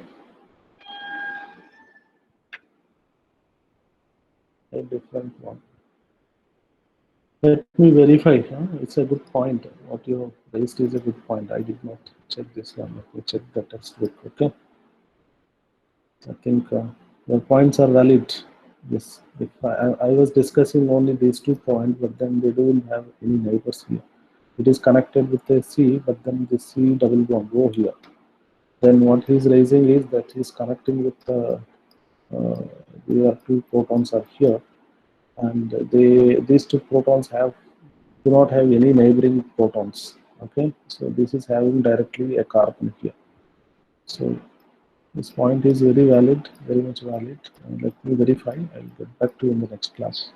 a different one. Let me verify. It's a good point. What you raised is a good point. I did not check this one. Let me check the textbook. Okay. I think your points are valid. Yes. If I was discussing only these 2 points, but then they don't have any neighbors here. It is connected with a C, but then the C double bond O here. Then what he's raising is that he's connecting with there are 2 protons are here, and these 2 protons do not have any neighboring protons. Okay, so this is having directly a carbon here. So this point is very valid, very much valid. Let me verify. I'll get back to you in the next class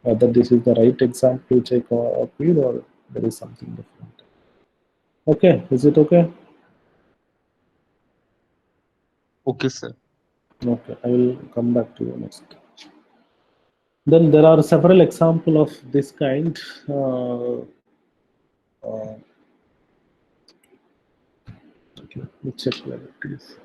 whether this is the right example which I copied or there is something different. Okay, is it okay? Okay, sir. Okay, I will come back to you next. Then there are several examples of this kind. Uh, okay, let me check where it is.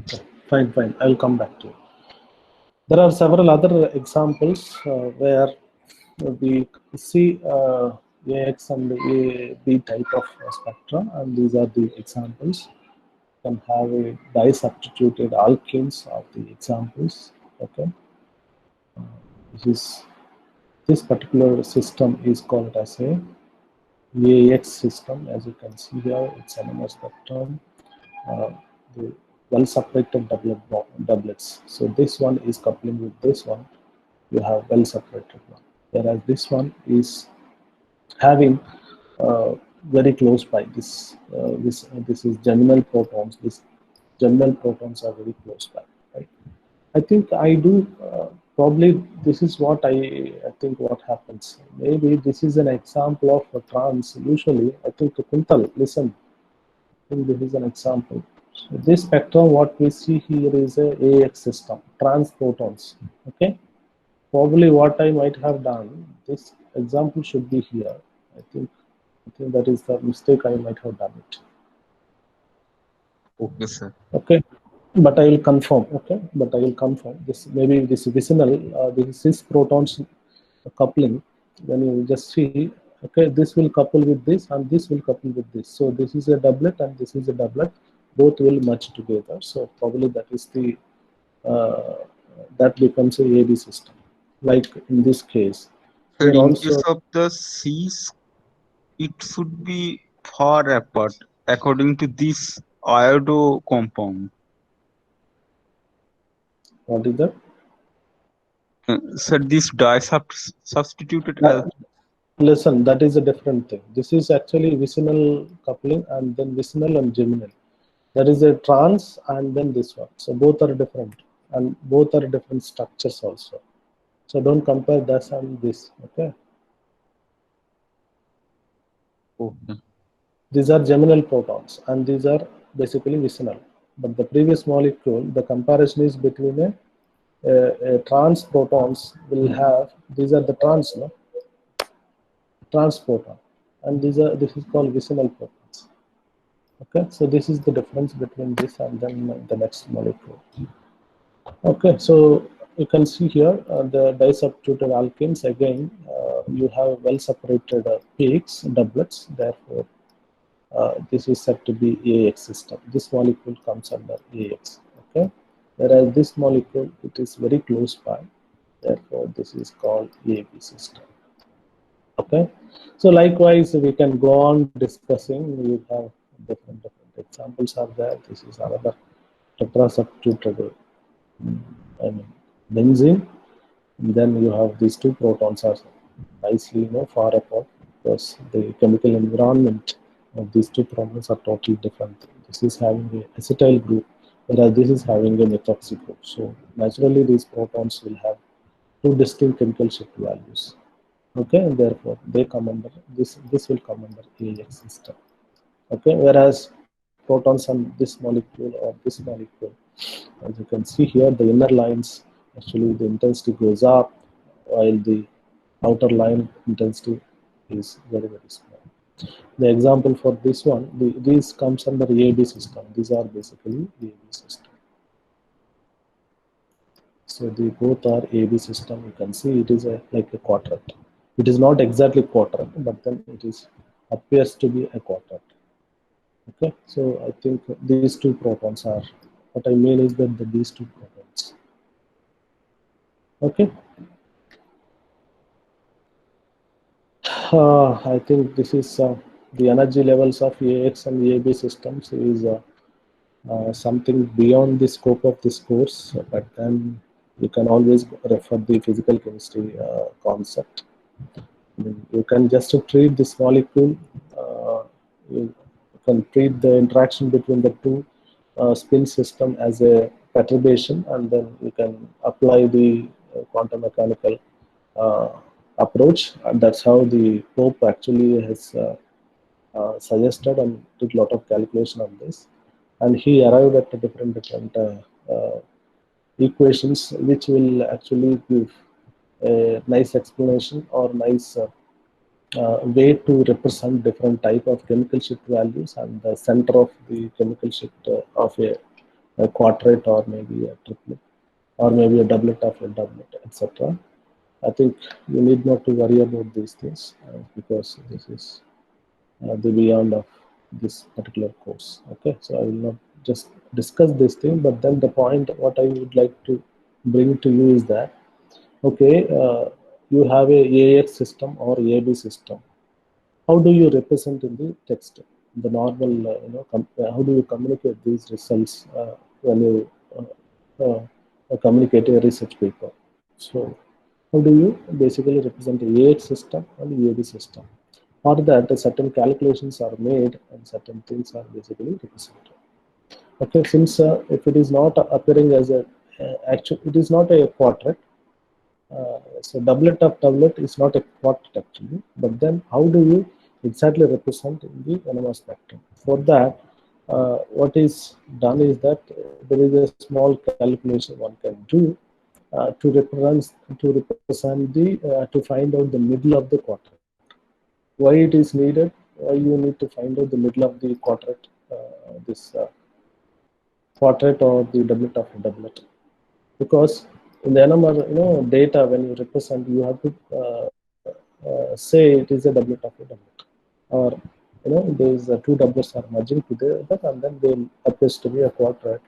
Okay, fine. I'll come back to you. There are several other examples where we see. AX and A, B type of spectra, and these are the examples. You can have a di-substituted alkenes of the examples. Okay, this is this particular system is called as a AX system. As you can see here, it's NMR spectrum. The well separated doublets. So this one is coupling with this one. You have well separated one, whereas this one is having very close by this is germinal protons. This germinal protons are very close by, right? I think I do probably this is what I think what happens. Maybe this is an example of a trans. Usually, I think Kuntal, listen. I think this is an example. So this spectrum, what we see here is a AX system, trans protons. Okay. Probably what I might have done. This example should be here. I think that is the mistake I might have done it. Okay, sir. Okay, but I will confirm. Okay, but I will confirm this. Maybe this vicinal, this cis protons coupling. When you just see, okay, this will couple with this, and this will couple with this. So this is a doublet, and this is a doublet. Both will merge together. So probably that is the that becomes a AB system. Like in this case, Sir, here in case also. of the C's, it should be far apart according to this iodo compound. What is that? Sir, this substituted That, listen, that is a different thing. This is actually vicinal coupling and then vicinal and geminal. There is a trans and then this one. So both are different and both are different structures also. So don't compare this and this. Okay. okay. These are geminal protons and these are basically vicinal. But the previous molecule, the comparison is between a trans protons will have, these are the trans, no? Trans proton, and this is called vicinal protons. Okay, so this is the difference between this and then the next molecule. Okay, so you can see here the disubstituted alkenes again. You have well separated peaks, doublets. Therefore, this is said to be AX system. This molecule comes under AX. Okay, whereas this molecule it is very close by. Therefore, this is called AB system. Okay, so likewise we can go on discussing. We have different examples are there. This is another tetrasubstituted I mean benzene. And then you have these two protons are nicely far apart because the chemical environment of these two protons are totally different. This is having a acetyl group, whereas this is having a methoxy group. So naturally these protons will have two distinct chemical shift values. Okay, and therefore they come under this will come under AX system. Okay, whereas protons on this molecule or this molecule, as you can see here, the inner lines actually the intensity goes up while the outer line intensity is very small. The example for this one, these comes under AB system. These are basically AB system. So the both are AB system. You can see it is like a quadrant. It is not exactly quadrant, but then it is appears to be a quadrant. Okay, so I think these two protons are. What I mean is that these two protons. Okay. I think this is the energy levels of AX and AB systems is something beyond the scope of this course, but then you can always refer the physical chemistry concept. I mean, you can just treat this molecule, you can treat the interaction between the two spin system as a perturbation, and then you can apply the quantum mechanical uh, approach, and that's how the Pope actually has suggested and did a lot of calculation on this, and he arrived at different equations which will actually give a nice explanation or nice way to represent different type of chemical shift values and the center of the chemical shift of a quadrate or maybe a triplet or maybe a doublet of a doublet, etc. I think you need not to worry about these things because this is the beyond of this particular course. Okay, so I will not just discuss this thing, but then the point what I would like to bring to you is that okay, you have a AX system or AB system. How do you represent in the text? The normal, how do you communicate these results when you communicate a research paper? So, how do you basically represent a AX system and AB system? For that, certain calculations are made and certain things are basically represented. Okay, since if it is not appearing as a actual, it is not a portrait, so doublet of doublet is not a quartet actually, but then how do you exactly represent in the NMR spectrum? For that, what is done is that there is a small calculation one can do to represent the to find out the middle of the quadrant. Why it is needed? You need to find out the middle of the quadrant, this quadrant or the doublet of a doublet, because in the NMR data when you represent you have to say it is a doublet of a doublet, or these two doublets are merging together and then they appears to be a quadrant,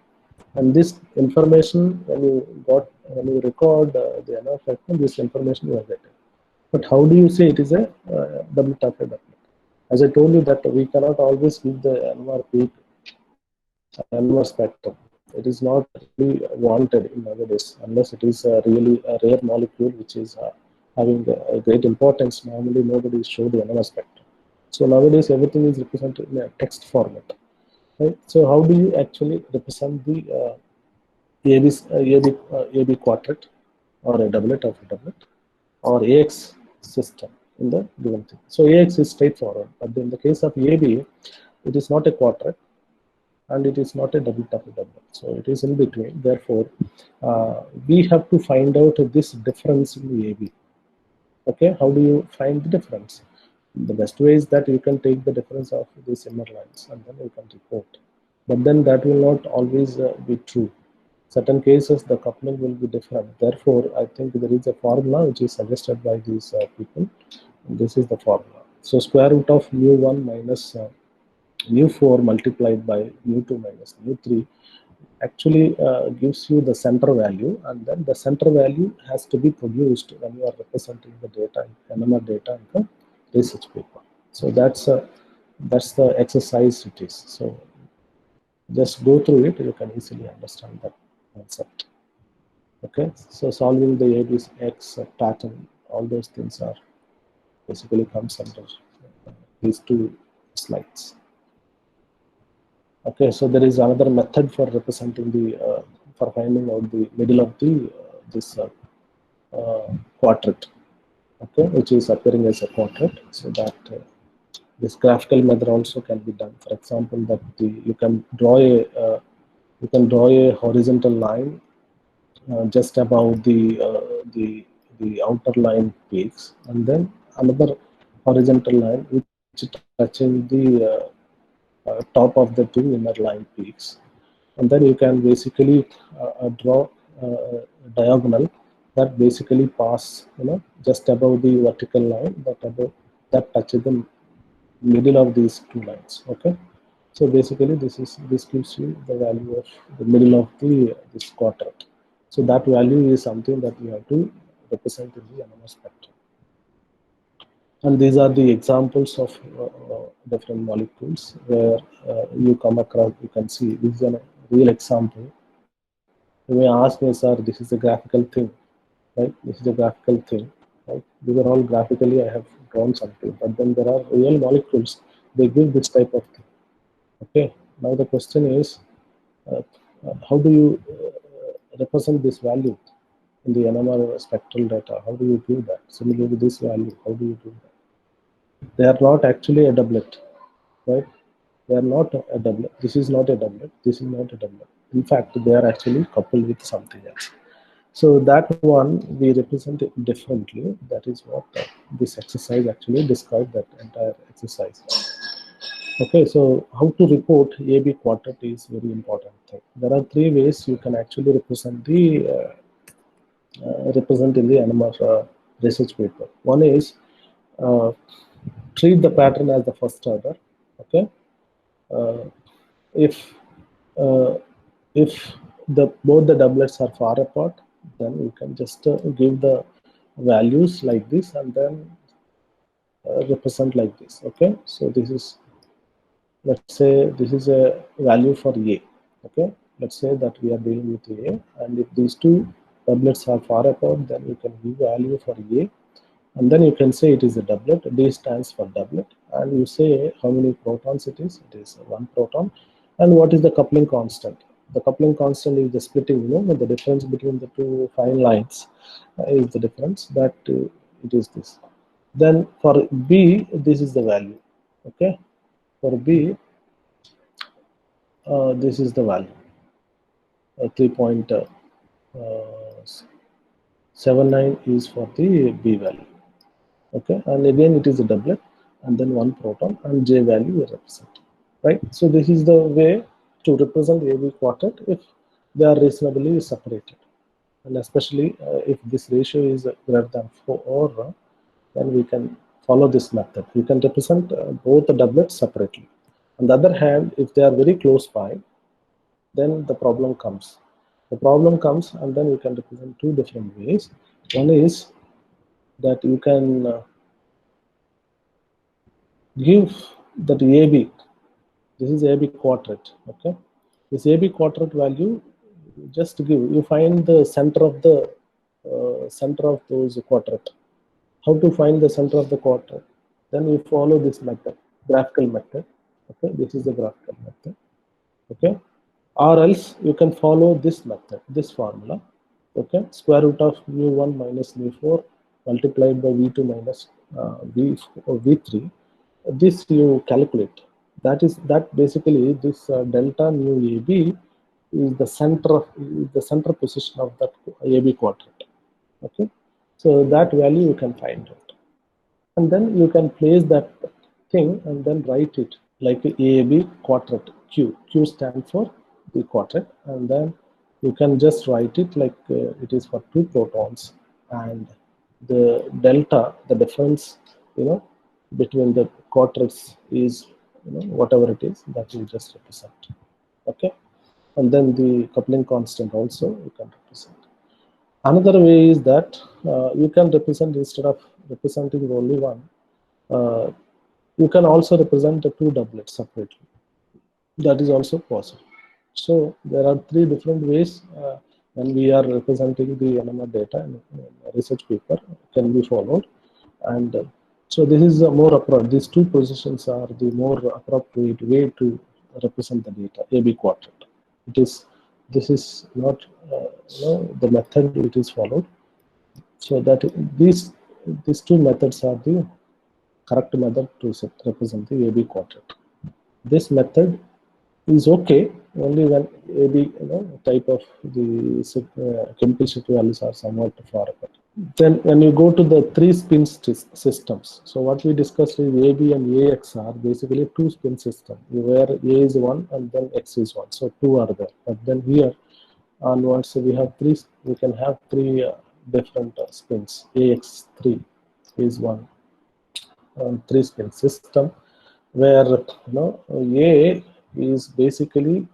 and this information when you record the NMR fragment, this information you are getting. But how do you say it is a doublet of a doublet? As I told you that we cannot always give the NMR peak, NMR spectrum. It is not really wanted in nowadays unless it is really a rare molecule which is having a great importance. Normally, nobody showed the NMR spectrum. So nowadays, everything is represented in a text format. Right? So how do you actually represent the AB quadrat or a doublet of a doublet or AX system in the given thing? So AX is straightforward, but in the case of AB, it is not a quadrat and it is not a doublet of a doublet. So it is in between. Therefore, we have to find out this difference in the AB. Okay, how do you find the difference? The best way is that you can take the difference of these inner lines and then you can report. But then that will not always be true. Certain cases the coupling will be different. Therefore, I think there is a formula which is suggested by these people. And this is the formula. So square root of mu1 minus mu4 multiplied by mu2 minus mu3 actually gives you the center value, and then the center value has to be produced when you are representing the data, NMR data in the research paper. So that's the exercise it is. So just go through it, you can easily understand that concept. Okay, so solving the ABX pattern, all those things are basically comes under these two slides. Okay, so there is another method for representing the for finding out the middle of the this quadrant. Okay, which is appearing as a quadrant, so that this graphical method also can be done. For example, that you can draw a horizontal line just above the outer line peaks, and then another horizontal line which touching the top of the two inner line peaks, and then you can basically draw a diagonal that basically pass just above the vertical line that touches the middle of these two lines. Okay, so basically this gives you the value of the middle of the this quadrant. So that value is something that you have to represent in the NMR spectrum. And these are the examples of different molecules where you come across, you can see this is a real example. You may ask me, sir, this is a graphical thing, right? This is a graphical thing, right? These are all graphically I have drawn something, but then there are real molecules, they give this type of thing. Okay, now the question is, how do you represent this value in the NMR spectral data? How do you do that? Similarly, this value, how do you do that? They are not actually a doublet, right? They are not a doublet. This is not a doublet. This is not a doublet. In fact, they are actually coupled with something else. So that one we represent it differently. That is what this exercise actually described, that entire exercise. Okay, so how to report AB quadrant is very important thing. There are three ways you can actually represent the represent in the NMR research paper. One is uh, treat the pattern as the first order. Okay, uh, if uh, if both the doublets are far apart, then you can just give the values like this and then represent like this. Okay, so this is, let's say this is a value for a. Okay, let's say that we are dealing with a, and if these two doublets are far apart, then you can give value for a, and then you can say it is a doublet. D stands for doublet, and you say how many protons it is. It is one proton. And what is the coupling constant? The coupling constant is the splitting, the difference between the two fine lines is the difference, that it is this. Then for B, this is the value. Okay, for B, this is the value, 3.79 is for the B value. Okay, and again it is a doublet, and then one proton, and J value is represented, right? So this is the way to represent AB quartet if they are reasonably separated, and especially if this ratio is greater than 4, then we can follow this method. We can represent both the doublets separately. On the other hand, if they are very close by, then the problem comes. The problem comes, and then you can represent two different ways. One is that you can give that AB. This is AB quartet. Okay, this AB quartet value, just give. You find the center of those quartet. How to find the center of the quartet? Then you follow this method, graphical method. Okay, this is the graphical method. Okay, or else you can follow this method, this formula. Okay, square root of mu1 minus mu4 multiplied by v2 minus v3. This you calculate. That basically this delta mu AB is the center position of that AB quadrant. Okay, so that value you can find out, and then you can place that thing and then write it like AB quadrant. Q stands for the quadrant, and then you can just write it like it is for two protons, and the delta, the difference, between the quadrants is, whatever it is that you just represent. Okay, and then the coupling constant also you can represent. Another way is that you can represent, instead of representing only one, you can also represent the two doublets separately. That is also possible. So there are three different ways when we are representing the NMR data in a research paper can be followed, and so this is a more appropriate. These two positions are the more appropriate way to represent the data, AB quadrant. This is not the method it is followed. So that these two methods are the correct method to represent the AB quadrant. This method is okay only when AB type of the chemical shift values are somewhat far apart. Then when you go to the three spin systems, so what we discussed is AB and AX are basically two spin system where A is 1 and then X is 1, so two are there. But then here onwards we have three, we can have three different spins. AX3 is one three spin system where A is basically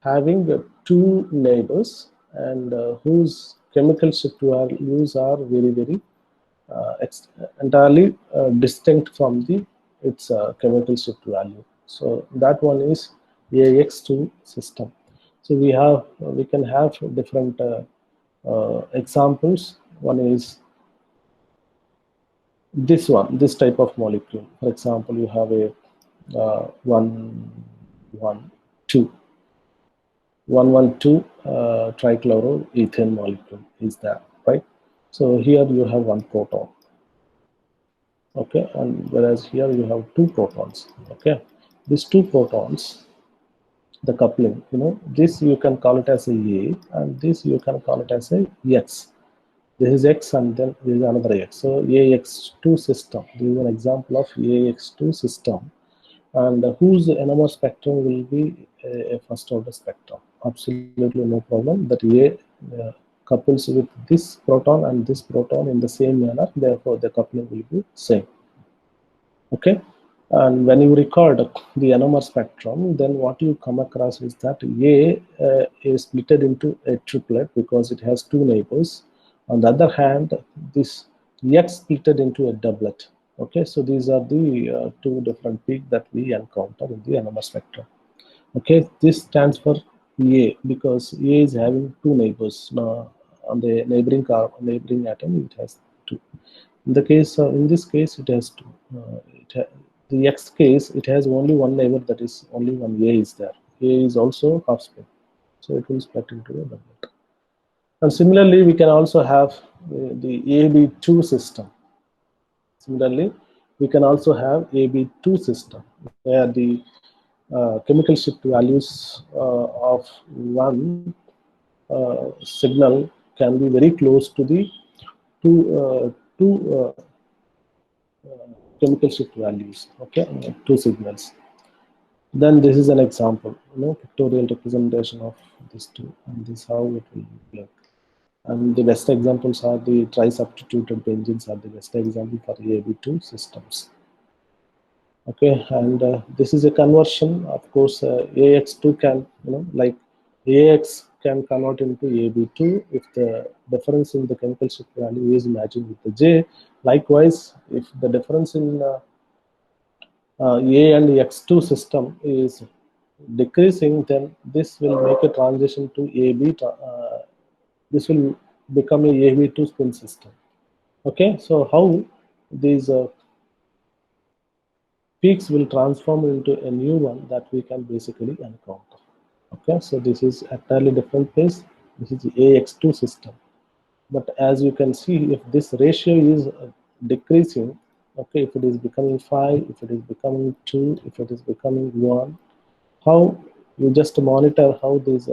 having two neighbors, and whose chemical shift values are very entirely distinct from its chemical shift value. So that one is AX2 system. So we can have different examples. One is this type of molecule. For example, you have a 112 trichloroethane molecule is there, right? So here you have one proton, okay, and whereas here you have two protons. Okay, these two protons, the coupling, this you can call it as a and this you can call it as a X. This is X, and then this is another X. So AX2 system. This is an example of AX2 system, and whose NMR spectrum will be a first order spectrum. Absolutely no problem. That couples with this proton and this proton in the same manner, therefore the coupling will be same. Okay, and when you record the NMR spectrum, then what you come across is that A is split into a triplet because it has two neighbors. On the other hand, this X split into a doublet. Okay, so these are the two different peaks that we encounter in the NMR spectrum. Okay, this stands for A because A is having two neighbors. Now, on the neighboring atom, it has two. In this case, it has two. The X case, it has only one neighbor, that is only one A is there. A is also half split, so it will split into a doublet. And similarly, we can also have the AB2 system. Similarly, we can also have AB2 system where the chemical shift values of one signal can be very close to the two chemical shift values. Okay, two signals. Then this is an example, pictorial representation of these two, and this is how it will look like. And the best examples are the tri-substituted benzenes are the best example for AB2 systems. Okay, and this is a conversion. Of course, AX2 can, like AX can convert into AB2 if the difference in the chemical shift value is matching with the J. Likewise, if the difference in A and X2 system is decreasing, then this will make a transition to AB. This will become a AB2 spin system. Okay, so how these peaks will transform into a new one that we can basically encounter. Okay, so this is entirely different case. This is the AX2 system. But as you can see, if this ratio is decreasing, okay, if it is becoming 5, if it is becoming 2, if it is becoming 1, how you just monitor how these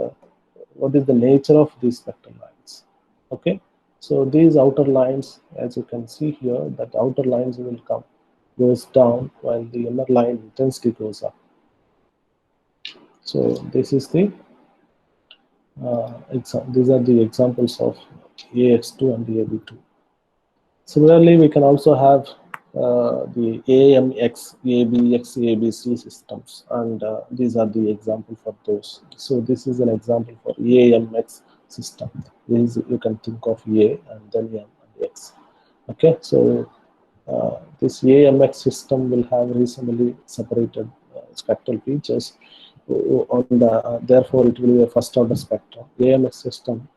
what is the nature of these spectral lines. Okay, so these outer lines, as you can see here, that outer lines will goes down while the inner line intensity goes up. So this is the these are the examples of AX2 and the AB2. Similarly, we can also have the AMX, ABX, ABC systems, and these are the example for those. So this is an example for AMX system. This is, you can think of A and then M and X. Okay, so this AMX system will have reasonably separated spectral features. Therefore, it will be a first order spectrum. AMX system,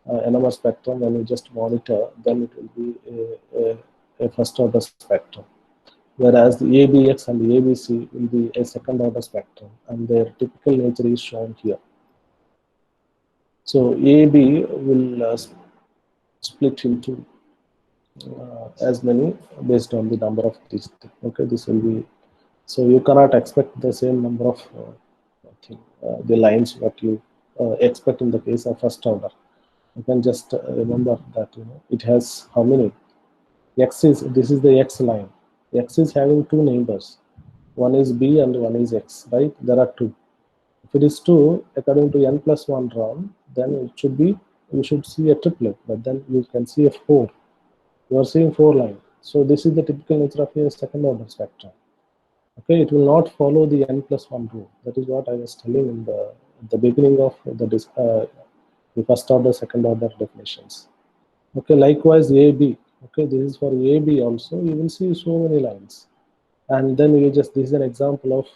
NMR spectrum, when you just monitor, then it will be a first order spectrum. Whereas the ABX and the ABC will be a second order spectrum, and their typical nature is shown here. So AB will split into as many based on the number of these. Okay, this will be, so you cannot expect the same number of the lines what you expect in the case of first order. You can just remember that it has how many X is, this is the X line. X is having two neighbors. One is B and one is X, right? There are two. If it is 2, according to n plus 1 round, then it should be, you should see a triplet, but then you can see a 4. You are seeing 4 lines. So this is the typical nature of a second order spectrum. Okay, it will not follow the n plus 1 rule. That is what I was telling in the beginning of the first order, second order definitions. Okay, likewise AB. Okay, this is for AB also. You will see so many lines, and then you just, this is an example of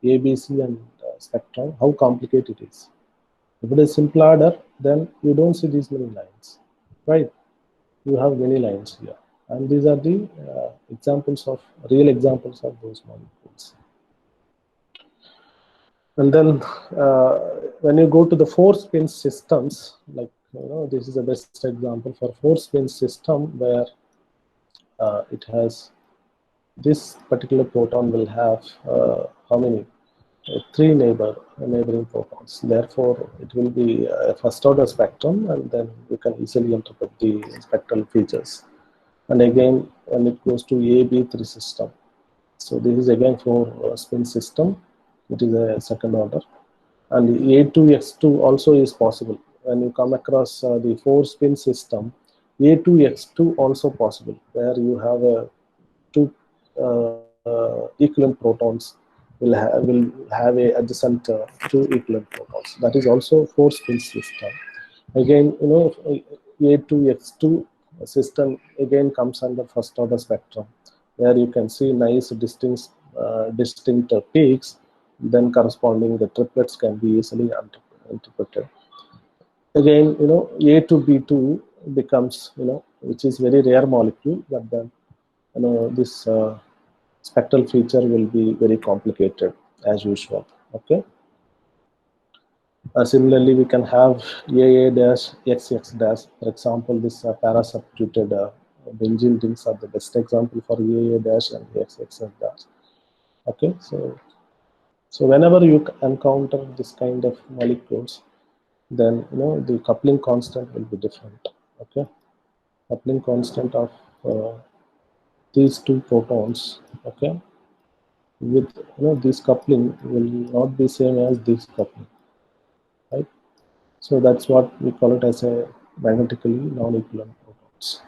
ABC and spectrum, how complicated it is. If it is simple order, then you don't see these many lines, right? You have many lines here, and these are the examples of real examples of those molecules. And then when you go to the 4-spin systems, like this is the best example for 4-spin system where it has this particular proton will have how many? 3 neighboring protons. Therefore, it will be a first order spectrum, and then you can easily interpret the spectral features. And again, when it goes to AB3 system, so this is again 4-spin system. It is a second order, and the A2X2 also is possible. when you come across the 4-spin system, A2X2 also possible, where you have a two equivalent protons will have a adjacent two equivalent protons. That is also 4-spin system. Again, A2X2 system again comes under first order spectrum, where you can see nice distinct peaks. Then corresponding the triplets can be easily interpreted. Again, A to B2 becomes, which is very rare molecule, but then this spectral feature will be very complicated as usual. Okay. Similarly, we can have AA dash XX dash. For example, this para-substituted benzene rings are the best example for AA dash and XX dash. Okay, so whenever you encounter this kind of molecules, then the coupling constant will be different. Okay, coupling constant of these two protons. Okay, with this coupling will not be same as this coupling, right? So that's what we call it as a magnetically non-equivalent protons.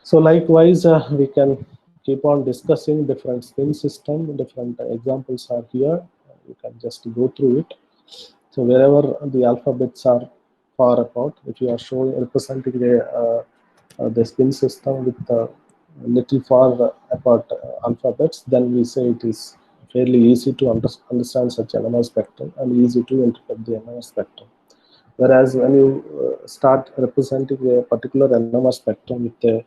So likewise, we can keep on discussing different spin system. Different examples are here. You can just go through it. So wherever the alphabets are far apart, if you are showing representing the spin system with little far apart alphabets, then we say it is fairly easy to understand such NMR spectrum and easy to interpret the NMR spectrum. Whereas when you start representing a particular NMR spectrum with the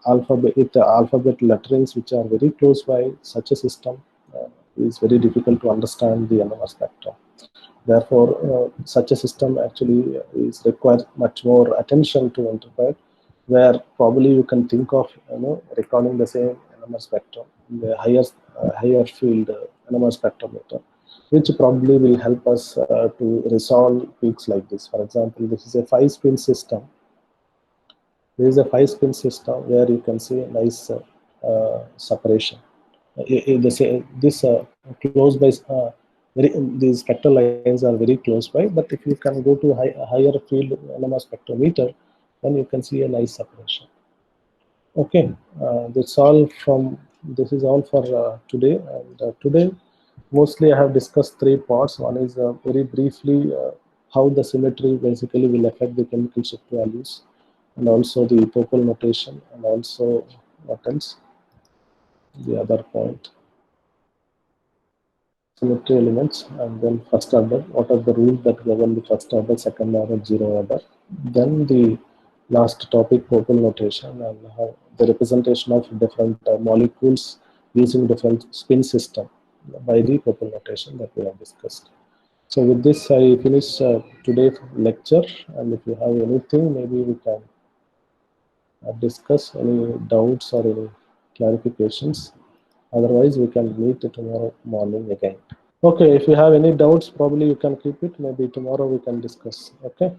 alphabet letterings which are very close by, such a system is very difficult to understand the NMR spectrum. Therefore, such a system actually is requires much more attention to interpret, where probably you can think of recording the same NMR spectrum in the higher field NMR spectrometer, which probably will help us to resolve peaks like this. For example, this is a 5-spin system. This is a 5-spin system where you can see a nice separation. This close by these spectral lines are very close by, but if you can go to higher field NMR spectrometer, then you can see a nice separation. Okay, this is all for today. And today, mostly I have discussed 3 parts. One is very briefly how the symmetry basically will affect the chemical shift values, and also the Pople notation, and also what else? The other point, symmetry elements, and then first order. What are the rules that govern the first order, second order, zero order? Then the last topic, Pople notation, and how the representation of different molecules using different spin system by the Pople notation that we have discussed. So with this, I finish today's lecture, and if you have anything, maybe we can discuss any doubts or any clarifications. Otherwise, we can meet tomorrow morning again. Okay, if you have any doubts, probably you can keep it. Maybe tomorrow we can discuss. Okay.